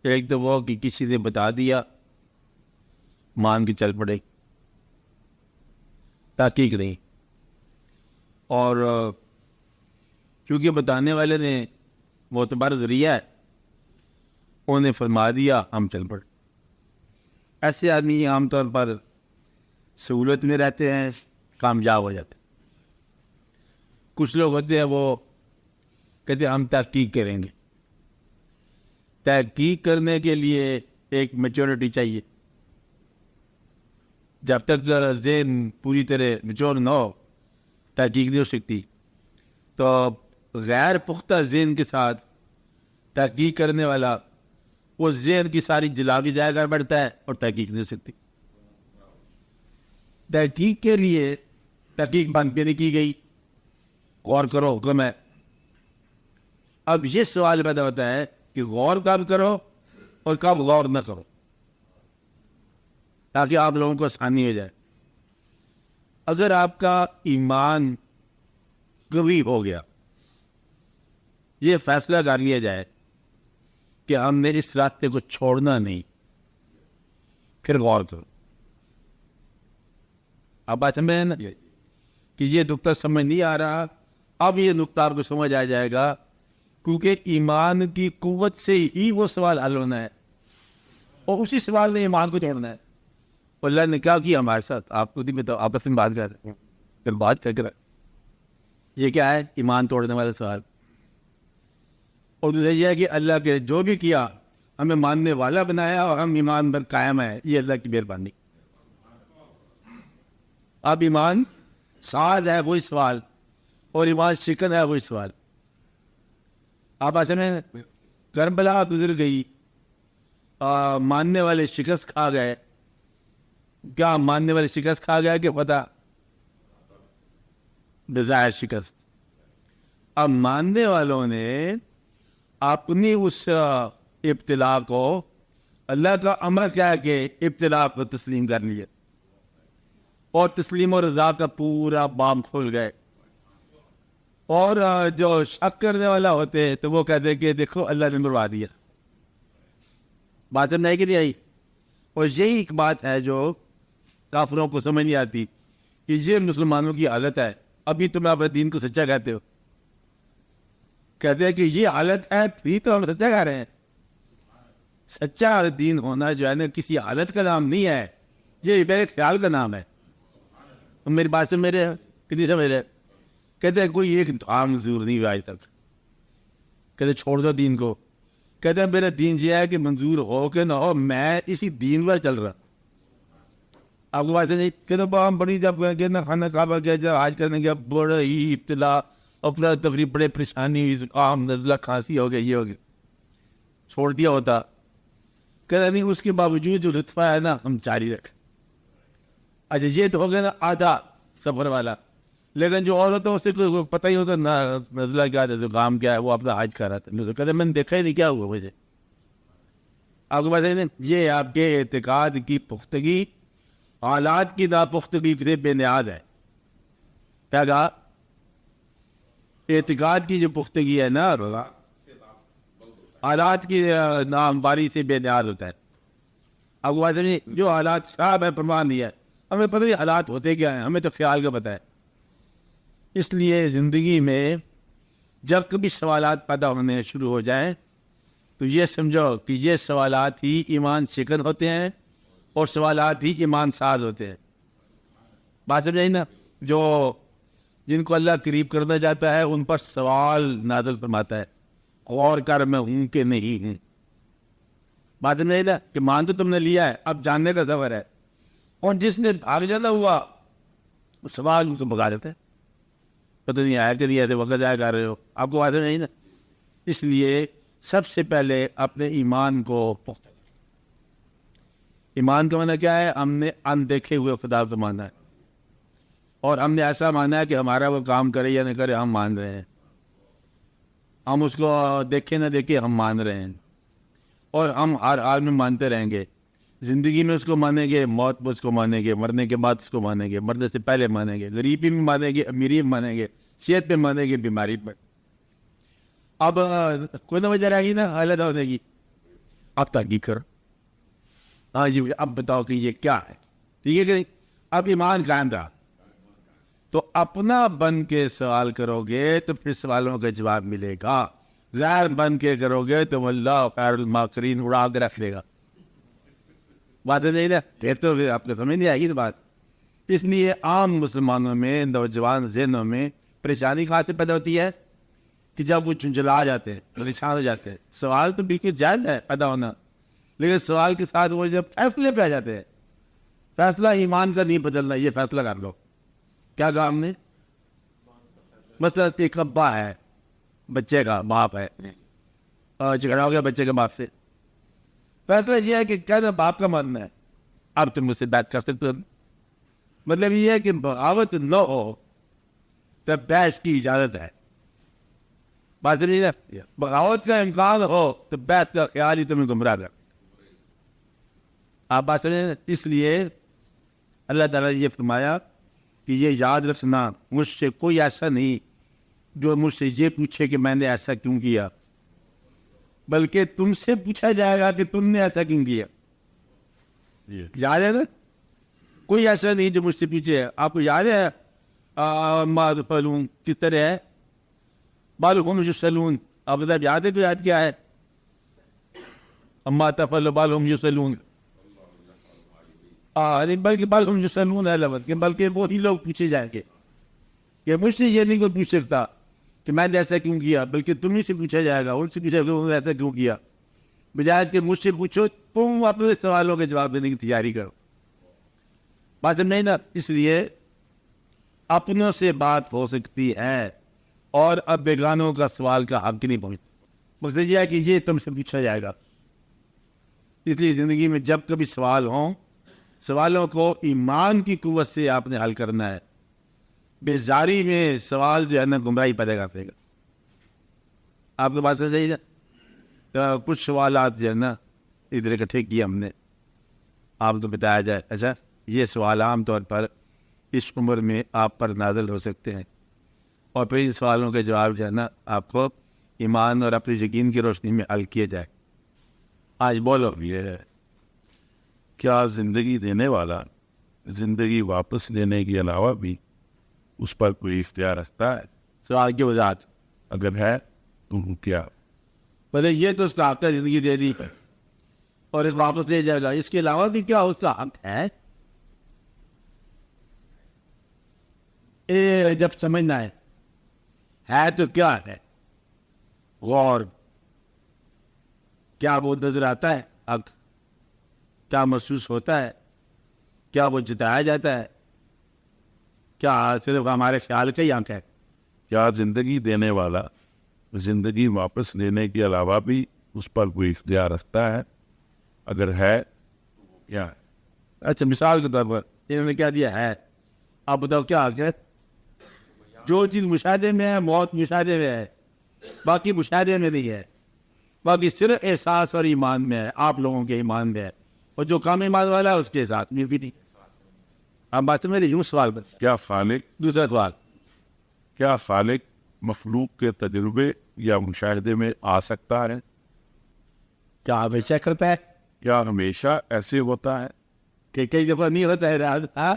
ایک تو وہ کہ کسی نے بتا دیا مان کے چل پڑے، تحقیق نہیں، اور کیونکہ بتانے والے نے معتبر ذریعہ ہے انہوں نے فرما دیا ہم چل پڑے. ایسے آدمی عام طور پر سہولت میں رہتے ہیں، کامیاب ہو جاتے ہیں. کچھ لوگ ہوتے ہیں وہ کہتے ہیں ہم تحقیق کریں گے. تحقیق کرنے کے لیے ایک میچورٹی چاہیے. جب تک ذہن پوری طرح میچور نہ ہو تحقیق نہیں ہو سکتی. تو غیر پختہ ذہن کے ساتھ تحقیق کرنے والا وہ ذہن کی ساری جلاوی ضائع کر بیٹھتا ہے اور تحقیق نہیں ہو سکتی. تحقیق کے لیے تحقیق بند نہیں کی گئی، غور کرو حکم ہے. اب یہ سوال پیدا ہوتا ہے کہ غور کب کرو اور کب غور نہ کرو، تاکہ آپ لوگوں کو آسانی ہو جائے. اگر آپ کا ایمان قوی ہو گیا، یہ فیصلہ کر لیا جائے کہ ہم نے اس راستے کو چھوڑنا نہیں، پھر غور کرو. اب بات سمجھ نا کہ یہ نقطہ سمجھ نہیں آ رہا، اب یہ نقطہ آپ کو سمجھ آ جائے گا، کیونکہ ایمان کی قوت سے ہی وہ سوال حل ہونا ہے اور اسی سوال نے ایمان کو توڑنا ہے. اللہ نے کیا کیا ہمارے ساتھ؟ آپ کو میں تو آپس میں بات کر رہے ہیں، پھر بات کر رہے یہ کیا ہے؟ ایمان توڑنے والا سوال. اور دوسرا یہ ہے کہ اللہ کے جو بھی کیا ہمیں ماننے والا بنایا اور ہم ایمان پر قائم ہے، یہ اللہ کی مہربانی. اب ایمان سعاد ہے وہی سوال، اور ایمان شکن ہے وہی سوال. آپ ایسے میں کربلا گزر گئی، ماننے والے شکست کھا گئے. کیا ماننے والے شکست کھا گئے کہ پتہ بظاہر شکست؟ اب ماننے والوں نے اپنی اس ابتلا کو اللہ کا امر کیا کہ ابتلا کو تسلیم کر لیا، اور تسلیم اور رضا کا پورا بام کھل گئے. اور جو شک کرنے والا ہوتے تو وہ کہتے کہ دیکھو اللہ نے مروا دیا. بات نہیں کہ نہیں آئی؟ اور یہی ایک بات ہے جو کافروں کو سمجھ نہیں آتی کہ یہ مسلمانوں کی حالت ہے. ابھی تم اپنے دین کو سچا کہتے ہو، کہتے ہیں کہ یہ حالت ہے، پھر تو ہم سچا کہہ رہے ہیں. سچا دین ہونا جو ہے نا کسی حالت کا نام نہیں ہے، یہ میرے خیال کا نام ہے. میری بات سے میرے کتنی سمجھ رہے؟ کہتے ہیں کوئی ایک دعا منظور نہیں ہوا آج تک. کہتے چھوڑ دو دین کو. کہتے ہیں میرا دین یہ ہے کہ منظور ہو کہ نہ ہو میں اسی دین پر چل رہا. آپ کو بات نہیں کہتے ہم بڑی جب نا کھانا کعبہ گیا جب آج کرنے گیا بڑا ہی ابتلا افرا تفریح بڑے پریشانی ہوئی، زکام نزلہ کھانسی ہو گیا، یہ ہو گیا، چھوڑ دیا ہوتا. کہتے نہیں اس کے باوجود جو لطفہ ہے نا ہم جاری رکھ. اچھا یہ تو ہو گیا نا آدھا سفر والا، لیکن جو اور ہوتا ہے اسے کوئی پتہ ہی ہوتا نہ نزلہ کیا ہے، زکام کیا ہے، وہ اپنا حج کر رہا تھا. کہتے میں نے دیکھا ہی نہیں کیا ہوا مجھے. آپ کو بات ہے یہ آپ کے اعتقاد کی پختگی حالات کی ناپختگی سے بے نیاز ہے. کیا کہا؟ اعتقاد کی جو پختگی ہے نا حالات کی ناہمواری سے بے نیاز ہوتا ہے. آپ کو بات ہے جو حالات خراب ہے پرواہ نہیں ہے، ہمیں پتہ نہیں حالات ہوتے کیا ہیں، ہمیں تو خیال کا پتہ ہے. اس لیے زندگی میں جب کبھی سوالات پیدا ہونے شروع ہو جائیں تو یہ سمجھو کہ یہ سوالات ہی ایمان شکن ہوتے ہیں اور سوالات ہی ایمان ساز ہوتے ہیں. بات سمجھ نا؟ جو جن کو اللہ قریب کرنا چاہتا ہے ان پر سوال نازل فرماتا ہے، غور کر میں ہوں کہ نہیں ہوں. بات سمجھ نا؟ کہ مان تو تم نے لیا ہے، اب جاننے کا سفر ہے. اور جس نے بھاگ جانا ہوا وہ سوال ان کو بگا دیتا ہے، پتہ نہیں آیا کہ نہیں ایسے وقت ضائع کر رہے ہو. آپ کو بات نہیں نا؟ اس لیے سب سے پہلے اپنے ایمان کو پختہ. ایمان کا معنی کیا ہے؟ ہم نے اندیکھے ہوئے خدا کو مانا ہے، اور ہم نے ایسا مانا ہے کہ ہمارا وہ کام کرے یا نہ کرے ہم مان رہے ہیں. ہم اس کو دیکھے نہ دیکھے ہم مان رہے ہیں، اور ہم ہر حال میں مانتے رہیں گے. زندگی میں اس کو مانیں گے، موت میں اس کو مانیں گے، مرنے کے بعد اس کو مانیں گے، مرنے سے پہلے مانیں گے، غریبی میں مانیں گے، امیری میں مانیں گے، صحت میں مانیں گے، بیماری میں. اب کوئی نہ وجہ رہے گی نا علیحدہ ہونے کی. اب تحقیق کرو، ہاں جی اب بتاؤ کہ یہ کیا ہے. ٹھیک ہے کہ نہیں؟ اب ایمان قائم رہا تو اپنا بن کے سوال کرو گے تو پھر سوالوں کا جواب ملے گا. غیر بن کے کرو گے تو اللہ خیر الماکرین اڑا کے رکھ لے گا. بات نہیں نا؟ پھر تو آپ کو سمجھ نہیں آئے گی تو بات. اس لیے عام مسلمانوں میں، نوجوان ذہنوں میں پریشانی کہاں سے پیدا ہوتی ہے کہ جب وہ چنچلا جاتے ہیں، پریشان ہو جاتے ہیں. سوال تو بالکل جائز ہے پیدا ہونا، لیکن سوال کے ساتھ وہ جب فیصلے پہ آ جاتے ہیں، فیصلہ ایمان کا نہیں بدلنا، یہ فیصلہ کر لو. کیا کہا ہم نے؟ مثلا ایک ابا ہے، بچے کا باپ ہے، جھگڑا ہو گیا بچے کے باپ سے. فیصلہ یہ ہے کہ کہنا باپ کا ماننا ہے، اب تم مجھ سے بات کر سکتے ہو. مطلب یہ ہے کہ بغاوت نہ ہو تو بحث کی اجازت ہے. بات نہیں ہے؟ بغاوت کا امکان ہو تو بحث کا خیال ہی تمہیں گمراہ کر. آپ بات سمجھیں؟ اس لیے اللہ تعالیٰ نے یہ فرمایا کہ یہ یاد رکھنا، مجھ سے کوئی ایسا نہیں جو مجھ سے یہ پوچھے کہ میں نے ایسا کیوں کیا، بلکہ تم سے پوچھا جائے گا کہ تم نے ایسا کیوں کیا. یاد ہے نا؟ کوئی ایسا نہیں جو مجھ سے پوچھے. آپ کو یاد ہے فلون کس طرح ہے؟ بالهم یصلون. آپ بتا یاد ہے تو یاد کیا ہے؟ اما تفعل بالهم یصلون. بلکہ بالهم یصلون ہے لفظ کہ بلکہ وہی لوگ پوچھے جائیں گے کہ مجھ سے یہ نہیں کوئی پوچھ سکتا کہ میں نے ایسا کیوں کیا، بلکہ تم ہی سے پوچھا جائے گا، ان سے پوچھا جائے گا انہوں نے ایسا کیوں کیا. بجائے کہ مجھ سے پوچھو، تم اپنے سوالوں کے جواب دینے کی تیاری کرو. بات نہیں نا؟ اس لیے اپنوں سے بات ہو سکتی ہے اور اب بیگانوں کا سوال کا حق نہیں پہنچتا. مقصد یہ ہے کہ یہ تم سے پوچھا جائے گا. اس لیے زندگی میں جب کبھی سوال ہوں، سوالوں کو ایمان کی قوت سے آپ نے حل کرنا ہے. بیزاری میں سوال جو ہے نا گمراہی پیدا کر دے گا. آپ کو بات سمجھ آئی نا؟ کچھ سوالات جو ہے نا ادھر اکٹھے کیے ہم نے، آپ کو بتایا جائے اچھا یہ سوال عام طور پر اس عمر میں آپ پر نازل ہو سکتے ہیں، اور پھر ان سوالوں کے جواب جو ہے نا آپ کو ایمان اور اپنے یقین کی روشنی میں حل کیے جائے. آج بولو یہ ہے کیا زندگی دینے والا زندگی واپس لینے کے علاوہ بھی اس پر کوئی اختیار رکھتا ہے؟ سوال کی وضاحت اگر ہے تو کیا؟ بھلے یہ تو اس کا حق ہے زندگی دے دی اور اس واپس لے جائے گا، اس کے علاوہ بھی کیا اس کا حق ہے؟ جب سمجھنا ہے تو کیا ہے غور، کیا وہ نظر آتا ہے حق، کیا محسوس ہوتا ہے، کیا وہ جتایا جاتا ہے، کیا صرف ہمارے خیال کا ہی حق ہے؟ کیا زندگی دینے والا زندگی واپس لینے کے علاوہ بھی اس پر کوئی اختیار رکھتا ہے؟ اگر ہے تو کیا ہے؟ اچھا مثال کے طور پر انہوں نے کیا دیا ہے، آپ بتاؤ کیا حق ہے؟ جو چیز مشاہدے میں ہے، موت مشاہدے میں ہے، باقی مشاہدے میں نہیں ہے، باقی صرف احساس اور ایمان میں ہے، آپ لوگوں کے ایمان میں ہے، اور جو کام ایمان والا ہے اس کے ساتھ میں بھی نہیں. آپ بات میرے یوں سوال بتا. کیا خالق دوسرا سوال، کیا خالق مخلوق کے تجربے یا مشاہدے میں آ سکتا ہے؟ کیا ہمیشہ کرتا ہے؟ کیا ہمیشہ ایسے ہوتا ہے؟ کہ کئی دفعہ نہیں ہوتا ہے راز. ہاں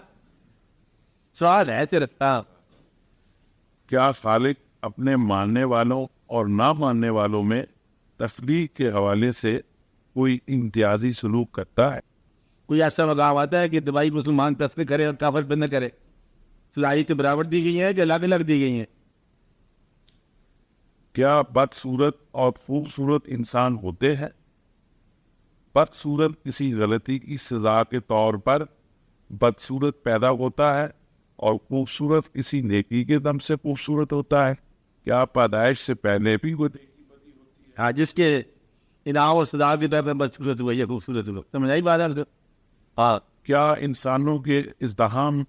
سوال ہے صرف. کیا خالق اپنے ماننے والوں اور نہ ماننے والوں میں تفریق کے حوالے سے کوئی امتیازی سلوک کرتا ہے؟ کوئی ایسا مقام آتا ہے کہ دوائی مسلمان پہ اثر کرے اور کافر پہ نہ کرے؟ صلاحیت برابر دی گئی ہیں کہ الگ الگ دی گئی ہیں؟ کیا بدصورت اور خوبصورت انسان ہوتے ہیں؟ بدصورت کسی غلطی کی سزا کے طور پر بدصورت پیدا ہوتا ہے اور خوبصورت کسی نیکی کے دم سے خوبصورت ہوتا ہے. کیا پیدائش سے پہلے بھی وہ ہاں، جس کے انعام و سزا کی طرف بدصورت ہوا یا خوبصورت ہوا. سمجھ آئی بات ہے؟ ہاں. کیا انسانوں کے ازدحام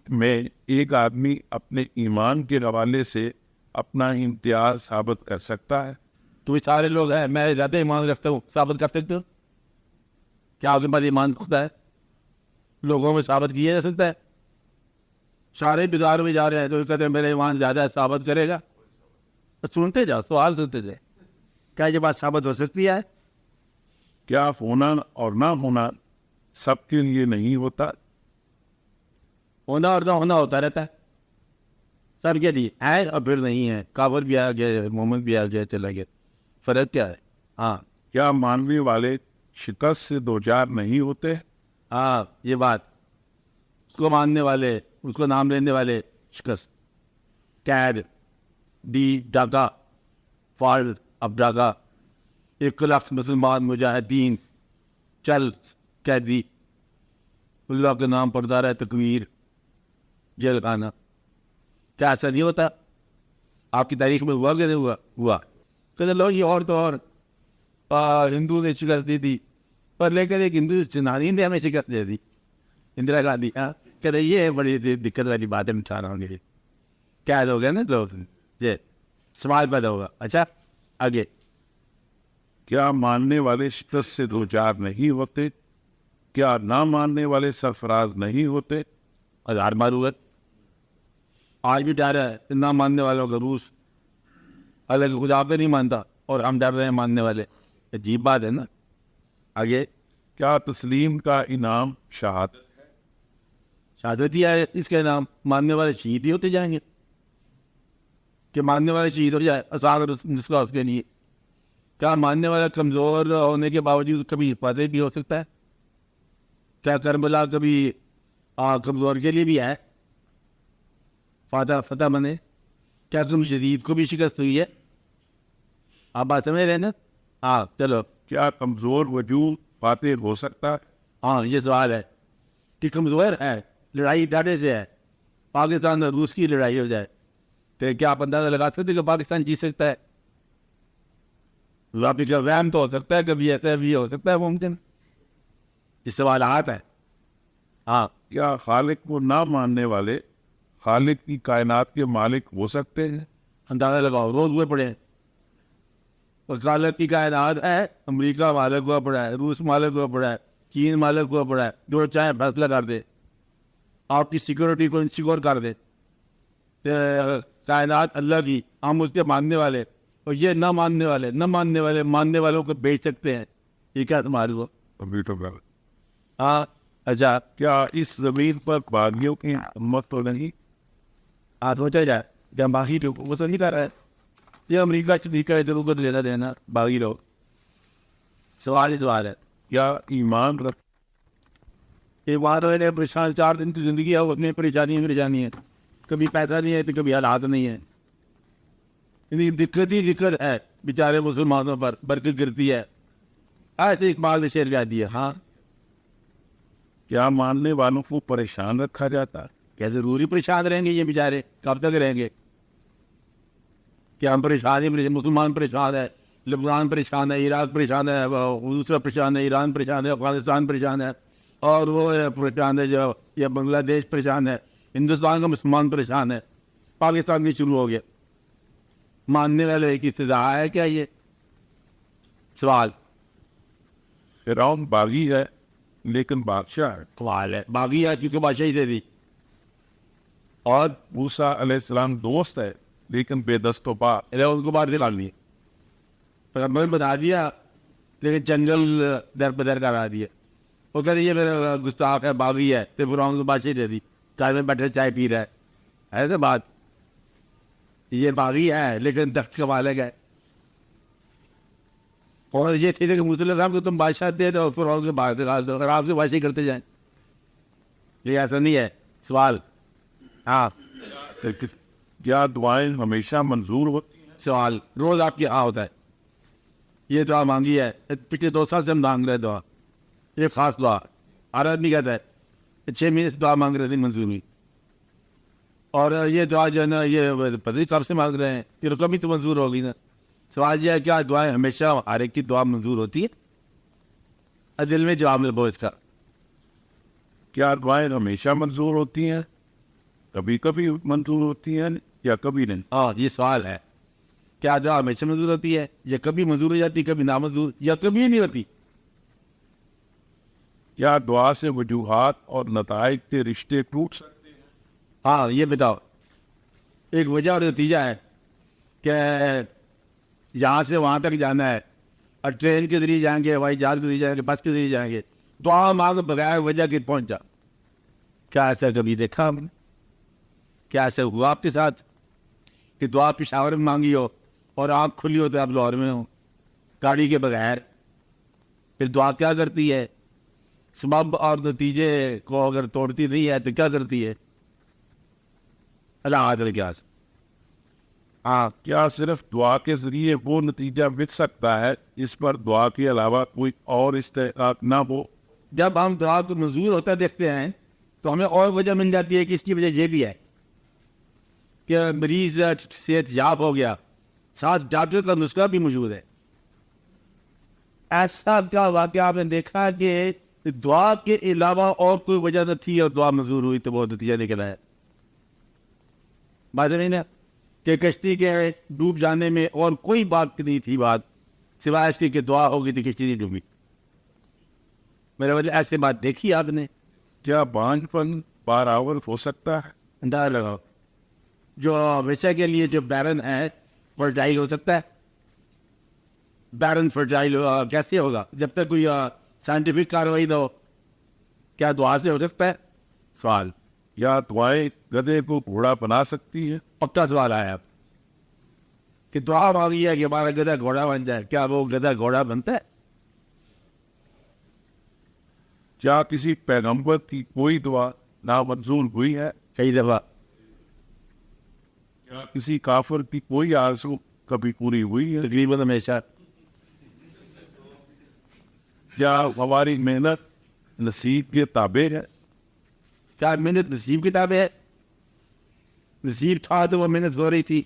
میں ایک آدمی اپنے ایمان کے حوالے سے اپنا امتیاز ثابت کر سکتا ہے؟ تو سارے لوگ ہیں، میں زیادہ ایمان رکھتا ہوں، ثابت کر سکتے ہو؟ کیا آپ کے پاس ایمان پختہ ہے؟ لوگوں میں ثابت کیا جا سکتا ہے؟ سارے بازار میں جا رہے ہیں تو کہتے ہیں میرا ایمان زیادہ ہے، ثابت کرے گا؟ سنتے جاؤ، سوال سنتے جائے. کیا یہ بات ثابت ہو سکتی ہے؟ کیا ہونا اور نہ ہونا سب کے لیے نہیں ہوتا؟ ہونا اور نہ ہونا ہوتا رہتا ہے سب کے لیے، ہے اور پھر نہیں ہے. کافر بھی آ گیا، مومن بھی آ گیا، چلا گیا. فرق کیا ہے؟ ہاں. کیا ماننے والے شکست سے دوچار نہیں ہوتے؟ ہاں، یہ بات اس کو ماننے والے، اس کو نام لینے والے شکست، قید، ڈاکہ، فال اب ڈاکہ، 1,00,000 مسلمان مجاہدین چل قیدی، اللہ کے نام پڑھتا رہا، تکبیر، جیل خانہ. کیا ایسا نہیں ہوتا؟ آپ کی تاریخ میں ہوا کہ نہیں ہوا؟ کہتے لو یہ اور تو اور ہندو نے شکست دی تھی، پر لیکن ایک ہندو جنانی نے ہمیں شکست دے دی، اندرا گاندھی. کہتے یہ بڑی دقت والی بات ہے، اٹھا رہا ہوں گے. کیا ہو گیا نا لوگ، یہ سماج پیدا ہوگا. اچھا آگے. کیا ماننے والے شکست سے دوچار نہیں ہوتے؟ کیا نہ ماننے والے سرفراز نہیں ہوتے؟ ہزار معروت آج بھی ڈر ہے نہ ماننے والوں کا. روس الگ خدا پہ نہیں مانتا اور ہم ڈر رہے ہیں ماننے والے. عجیب بات ہے نا. آگے. کیا تسلیم کا انعام شہادت ہے؟ شہادت ہی ہے اس کا انعام. ماننے والے شہید ہی ہوتے جائیں گے کہ ماننے والے شہید ہو جائے آسان نسخہ اس کے لیے. کیا ماننے والا کمزور ہونے کے باوجود کبھی فتح بھی ہو سکتا ہے؟ کیا کربلا کبھی کمزور کے لیے بھی ہے فتح بنے؟ کیا تم شدید کو بھی شکست ہوئی ہے؟ آپ بات سمجھ رہے ہیں نا؟ ہاں چلو. کیا کمزور وجود فاتح ہو سکتا ہے؟ ہاں یہ سوال ہے کہ کمزور ہے، لڑائی ڈاٹے سے ہے، پاکستان اور روس کی لڑائی ہو جائے تو کیا آپ اندازہ لگا سکتے کہ پاکستان جیت سکتا ہے؟ واپس کا وہم تو ہو سکتا ہے، کبھی ایسا بھی ہو سکتا ہے ممکن. یہ سوالات ہیں. ہاں. کیا خالق کو نہ ماننے والے خالق کی کائنات کے مالک ہو سکتے ہیں؟ اندازہ لگاؤ، روز ہوئے پڑے ہیں. اور خالق کی کائنات ہے، امریکہ مالک ہوا پڑا ہے، روس مالک ہوا پڑا ہے، چین مالک ہوا پڑا ہے، جو چاہے فیصلہ کر دے، آپ کی سیکورٹی کو انسیکور کر دے. کائنات اللہ کی، ہم اس کے ماننے والے، اور یہ نہ ماننے والے ماننے والوں کو بیچ سکتے ہیں. یہ کیا تمہاری ہو؟ ہاں. اچھا. کیا اس زمین پر باغیوں کی ہمت تو نہیں؟ ہاں سوچا جائے کیا باغی لوگ وہ سب نہیں کر رہا ہے؟ یہ امریکہ چریکہ ادھر ادھر لینا دینا باغی لوگ. سوال ہی سوال ہے. کیا ایمان رکھ یہ بات ہے پریشان 4 دن کی زندگی ہے، اس میں پریشانی ہے. کبھی پیسہ نہیں ہے تو کبھی حالات نہیں ہے. دقت ہی دقت ہے بیچارے مسلمانوں پر، برکت گرتی ہے. ایسے اقبال نے شعر گا دیا. ہاں. کیا ماننے والوں کو پریشان رکھا جاتا ہے؟ کیا ضروری پریشان رہیں گے یہ بیچارے؟ کب تک رہیں گے؟ کیا ہم پریشان ہی مسلمان پریشان ہے، لبنان پریشان ہے، عراق پریشان ہے، دوسرا پریشان ہے، ایران پریشان ہے، افغانستان پریشان ہے، اور وہ پریشان ہے جو یہ بنگلہ دیش پریشان ہے، ہندوستان کا مسلمان پریشان ہے، پاکستان بھی شروع ہو گیا. ماننے والے کی سزا ہے کیا یہ؟ سوال. فرعون باغی ہے لیکن بادشاہ ہے. سوال ہے. باغی ہے کیونکہ بادشاہی دے دی. اور موسیٰ علیہ السلام دوست ہے لیکن بے دست و پا. ان کو باہر نکال دیے، پیغمبر بتا دیا لیکن جنگل در بدر کرا دیا. وہ کہہ رہی ہے میرا گستاخ ہے، باغی ہے، تو فرعون کو بادشاہی دے دی. چائے میں بیٹھے چائے پی رہا ہے. ایسے بات. یہ باغی ہے لیکن تخت کا مالک ہے. اور یہ تھی کہ مسلم صاحب کو تم بادشاہ دے دو پھر اور کے باہر نکال دو، اگر آپ سے بادشاہی کرتے جائیں. یہ ایسا نہیں ہے. سوال. ہاں کیا دعائیں ہمیشہ منظور ہوتی ہیں؟ سوال روز آپ کے ہاں ہوتا ہے. یہ دعا مانگی ہے پچھلے 2 سال سے ہم مانگ رہے ہیں دعا، یہ خاص دعا. ہر آدمی کہتا ہے 6 مہینے سے دعا مانگ رہے تھے منظور ہوئی. اور یہ دعا جو ہے نا یہ پتہ نہیں کب سے مانگ رہے ہیں، یہ رقم ہی تو منظور ہوگی نا. سوال یہ ہے کیا دعائیں ہمیشہ ہر ایک کی دعا منظور ہوتی ہے؟ دل میں جواب لگو اس کا. کیا دعائیں ہمیشہ منظور ہوتی ہیں؟ کبھی کبھی منظور ہوتی ہیں یا کبھی نہیں؟ ہاں یہ سوال ہے. کیا دعا ہمیشہ منظور ہوتی ہے یا کبھی منظور ہو جاتی، کبھی نامنظور، یا کبھی ہی نہیں ہوتی؟ کیا دعا سے وجوہات اور نتائج کے رشتے ٹوٹ سکتے ہیں؟ ہاں یہ بتاؤ. ایک وجہ اور نتیجہ ہے کہ یہاں سے وہاں تک جانا ہے، اور ٹرین کے ذریعے جائیں گے، ہوائی جہاز کے ذریعے جائیں گے، بس کے ذریعے جائیں گے. دعا مانگ بغیر وجہ کے پہنچا. کیا ایسا کبھی دیکھا ہم نے؟ کیا ایسا ہوا آپ کے ساتھ کہ دعا پشاور میں مانگی ہو اور آنکھ کھلی ہو تو آپ لاہور میں ہو گاڑی کے بغیر؟ پھر دعا کیا کرتی ہے؟ سبب اور نتیجے کو اگر توڑتی نہیں ہے تو کیا کرتی ہے؟ اللہ حاضر کیا. ہاں کیا صرف دعا کے ذریعے وہ نتیجہ مل سکتا ہے جس پر دعا کے علاوہ کوئی اور استحقاق نہ ہو؟ جب ہم دعا کو منظور ہوتا دیکھتے ہیں تو ہمیں اور وجہ مل جاتی ہے کہ اس کی وجہ یہ بھی ہے کہ مریض صحت یاب ہو گیا، ساتھ ڈاکٹر کا نسخہ بھی موجود ہے. ایسا کیا واقعہ آپ نے دیکھا کہ دعا کے علاوہ اور کوئی وجہ نہ تھی اور دعا منظور ہوئی تو وہ نتیجہ نکلا ہے؟ بات نہیں نا کہ کشتی کے ڈوب جانے میں اور کوئی بات نہیں تھی بات سوائے اس کی کہ دعا ہوگی تو کشتی نہیں ڈوبی. میرے وجہ ایسے بات دیکھی آپ نے؟ کیا بانجھ پن بارآور ہو سکتا ہے؟ اندازہ لگاؤ. جو ہمیشہ کے لیے جو بیرن ہے فرٹائل ہو سکتا ہے؟ بیرن فرٹائل کیسے ہوگا جب تک کوئی سائنٹیفک کاروائی نہ ہو؟ کیا دعا سے ہو سکتا ہے؟ سوال. یا دعائیں گدھے کو گھوڑا بنا سکتی ہے؟ پکا سوال آیا کہ دعا مانگی ہے کہ ہمارا گدھا گھوڑا بن جائے، کیا وہ گدھا گھوڑا بنتا ہے؟ کیا کسی پیغمبر کی کوئی دعا نامنظور ہوئی ہے؟ کئی دفعہ. کیا کسی کافر کی کوئی آرزو کبھی پوری ہوئی ہے؟ تقریباً ہمیشہ. کیا ہماری محنت نصیب کے تابع ہے؟ کیا محنت نصیب کی تابع ہے؟ نصیب تھا تو وہ محنت ہو رہی تھی،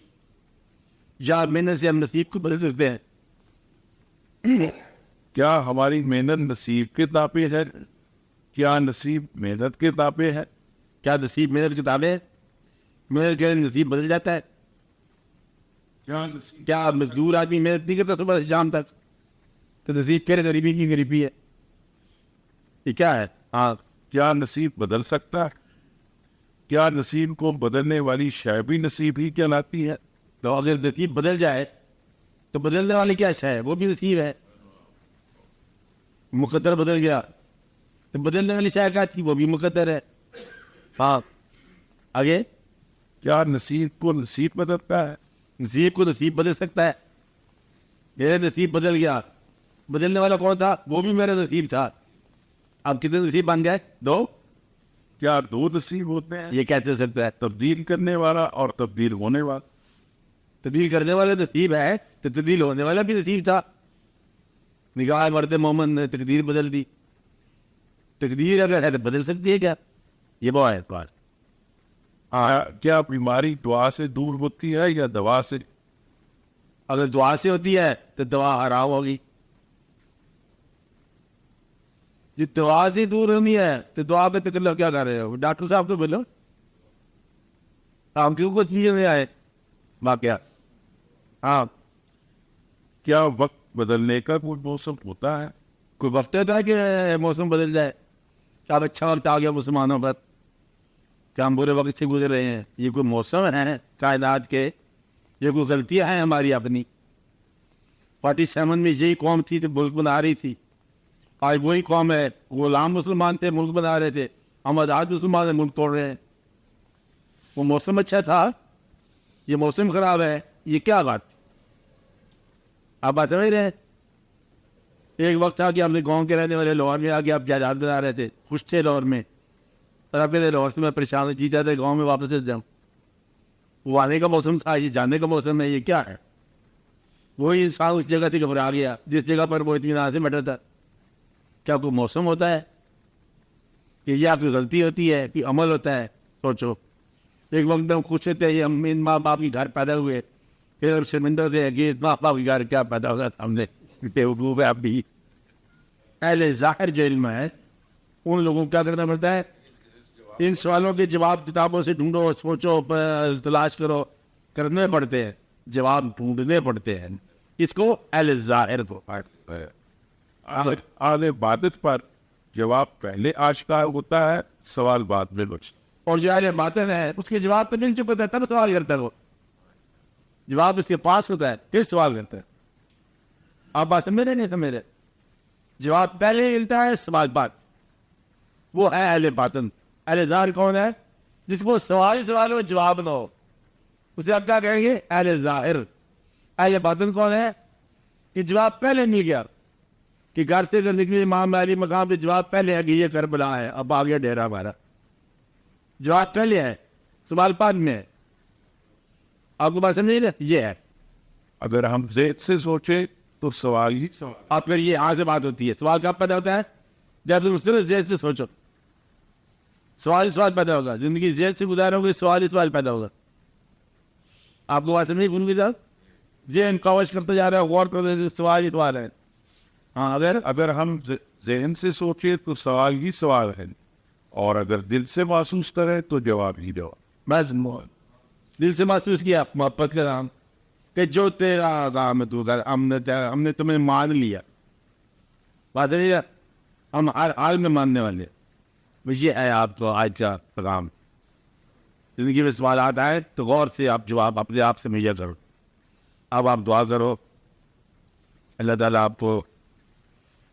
یا محنت سے ہم نصیب کو بدل سکتے ہیں؟ کیا ہماری محنت نصیب کے تابع ہے؟ کیا نصیب محنت کے تابع ہے؟ کیا نصیب محنت کی تابع ہے؟ محنت کے نصیب بدل جاتا ہے. کیا مزدور آدمی محنت نہیں کرتا صبح سے شام تک تو نصیب پھر غریبی کی غریبی ہے؟ یہ کیا ہے؟ ہاں کیا نصیب بدل سکتا ہے؟ کیا نصیب کو بدلنے والی شے بھی نصیب ہی کہلاتی ہے؟ تو اگر نصیب بدل جائے تو بدلنے والی کیا شے ہے؟ وہ بھی نصیب ہے. مقدر بدل گیا تو بدلنے والی شے کیا تھی؟ وہ بھی مقدر ہے. ہاں آگے. کیا نصیب کو نصیب بدلتا ہے؟ نصیب کو نصیب بدل سکتا ہے. میرے نصیب بدل گیا، بدلنے والا کون تھا؟ وہ بھی میرا نصیب تھا. اب کتنے نصیب بن گئے؟ 2. کیا 2 نصیب ہوتے ہیں؟ یہ کیسے ہو سکتا ہے؟ تبدیل کرنے والا اور تبدیل ہونے والا. تبدیل کرنے والا نصیب ہے تو تبدیل ہونے والا بھی نصیب تھا. نگاہ مرد مومن نے تقدیر بدل دی. تقدیر اگر ہے تو بدل سکتی ہے کیا؟ یہ وہ ہے بات. کیا بیماری دعا سے دور ہوتی ہے یا دوا سے؟ اگر دعا سے ہوتی ہے تو دوا حرام ہوگی. جی دعا سے دور ہونی ہے تو دعا پہ تکلف کیا کر رہے ہو؟ ڈاکٹر صاحب تو بولو ہم کیوں کچھ چیزیں میں آئے واقعہ. ہاں کیا وقت بدلنے کا کوئی موسم ہوتا ہے؟ کوئی وقت ہوتا ہے کہ موسم بدل جائے؟ کیا اچھا وقت آ گیا مسلمانوں پر؟ کیا ہم برے وقت سے گزر رہے ہیں؟ یہ کوئی موسم ہے کائنات کے؟ یہ کوئی غلطیاں ہیں ہماری اپنی؟ 47 میں یہی قوم تھی تو ملک بنا رہی تھی. آج وہی قوم ہے، غلام مسلمان تھے ملک بنا رہے تھے، ہم آزاد مسلمان ملک توڑ رہے ہیں. وہ موسم اچھا تھا، یہ موسم خراب ہے، یہ کیا بات؟ آپ بات سمجھ رہے ہیں؟ ایک وقت تھا کہ اپنے گاؤں کے رہنے والے لاہور میں آ کے آپ جائیداد بنا رہے تھے, خوش تھے لاہور میں, اور آپ کہتے لاہور سے میں پریشان جیتا تھا گاؤں میں واپس سے جاؤں. وہ آنے کا موسم تھا, یہ جانے کا موسم ہے, یہ کیا ہے؟ وہی انسان اس جگہ سے گھبرا گیا جس جگہ پر وہ اطمینان سے بیٹھا تھا. کیا کوئی موسم ہوتا ہے کہ یہ آپ کی غلطی ہوتی ہے کہ عمل ہوتا ہے؟ سوچو. ایک وقت میں ہم خوش تھے, یہ ہم ان ماں باپ کے گھر پیدا ہوئے, پھر شرمندہ تھے کہ ماں باپ کے گھر کیا پیدا ہوگا, ہم نے بیوقوف ہے. اب بھی اہل ظاہر جو علم ہے ان لوگوں کو کیا کرنا پڑتا ہے؟ ان سوالوں کے جواب کتابوں سے ڈھونڈو, سوچو, تلاش کرو, کرنے پڑتے ہیں, جواب ڈھونڈنے پڑتے ہیں. اس کو اہل ظاہر کو اہل عبادت پر جواب پہلے آشکار ہوتا ہے, سوال بعد میں کچھ. اور جو اہل باطن ہے اس کے جواب تو مل چکے ہوتا ہے, تب سوال کرتا ہے. وہ جواب اس کے پاس ہوتا ہے پھر سوال کرتا ہے. آپ بات سمجھ رہے نہیں سمجھ رہے؟ جواب پہلے ملتا ہے, سوال بعد. وہ ہے اہل باطن. اہل ظاہر کون ہے؟ جس کو سوال ہو جواب نہ ہو, اسے آپ کیا کہیں گے؟ اہل ظاہر. اہل باطن کون ہے؟ کہ جواب پہلے مل گیا, کہ گھر سے اگر نکلی امام علی مقام پہ جواب پہلے ہے کہ یہ کربلا ہے, اب آ گیا ڈیرا ہمارا. جواب پہلے ہے, سوال بعد میں ہے. آپ کو بات سمجھ نہیں؟ یہ ہے. اگر ہم ذہن سے سوچے تو سوال ہی سوال. اب پھر یہ یہاں سے بات ہوتی ہے. سوال کب پیدا ہوتا ہے؟ جب تم صرف ذہن سے سوچو. سوال ہی سوال پیدا ہوگا. زندگی ذہن سے گزارو گے, سوال ہی سوال پیدا ہوگا. آپ کو بات سمجھ نہیں؟ صاحب ذہن کاوش کرتے جا رہے ہیں, غور کرتے ہیں, سوال ہی سوال ہے. ہاں, اگر ہم ذہن سے سوچے تو سوال ہی سوال ہے, اور اگر دل سے محسوس کرے تو جواب ہی جواب. بس دل سے محسوس کیا محبت کا نام کہ جو تیرا کام ہے تو کر, ہم نے تمہیں مان لیا. بات نہیں ہے, ہم ہر حال میں ماننے والے. یہ ہے آپ کو آج کا پیغام. زندگی میں سوالات آئے تو غور سے آپ جواب اپنے آپ سے مہیا کرو. اب آپ دعا کرو, اللہ تعالیٰ آپ کو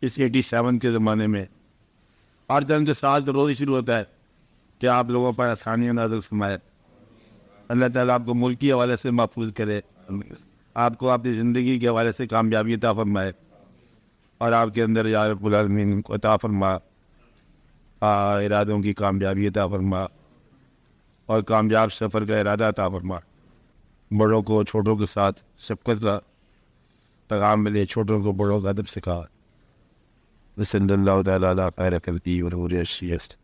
اس 87 کے زمانے میں ہر جنگ کے سال تو روز ہی شروع ہوتا ہے کہ آپ لوگوں پر آسانیاں نازل فرمائے. اللہ تعالیٰ آپ کو ملک کے حوالے سے محفوظ کرے, آپ کو اپنی زندگی کے حوالے سے کامیابی عطا فرمائے, اور آپ کے اندر یا رب العالمین کو عطا فرما, ارادوں کی کامیابی عطا فرما, اور کامیاب سفر کا ارادہ عطا فرما. بڑوں کو چھوٹوں کے ساتھ شفقت کا پیغام ملے, چھوٹوں کو بڑوں کا ادب سکھا. صلی اللہ تعالیٰ علی خیر خلقہ و نور الشیست.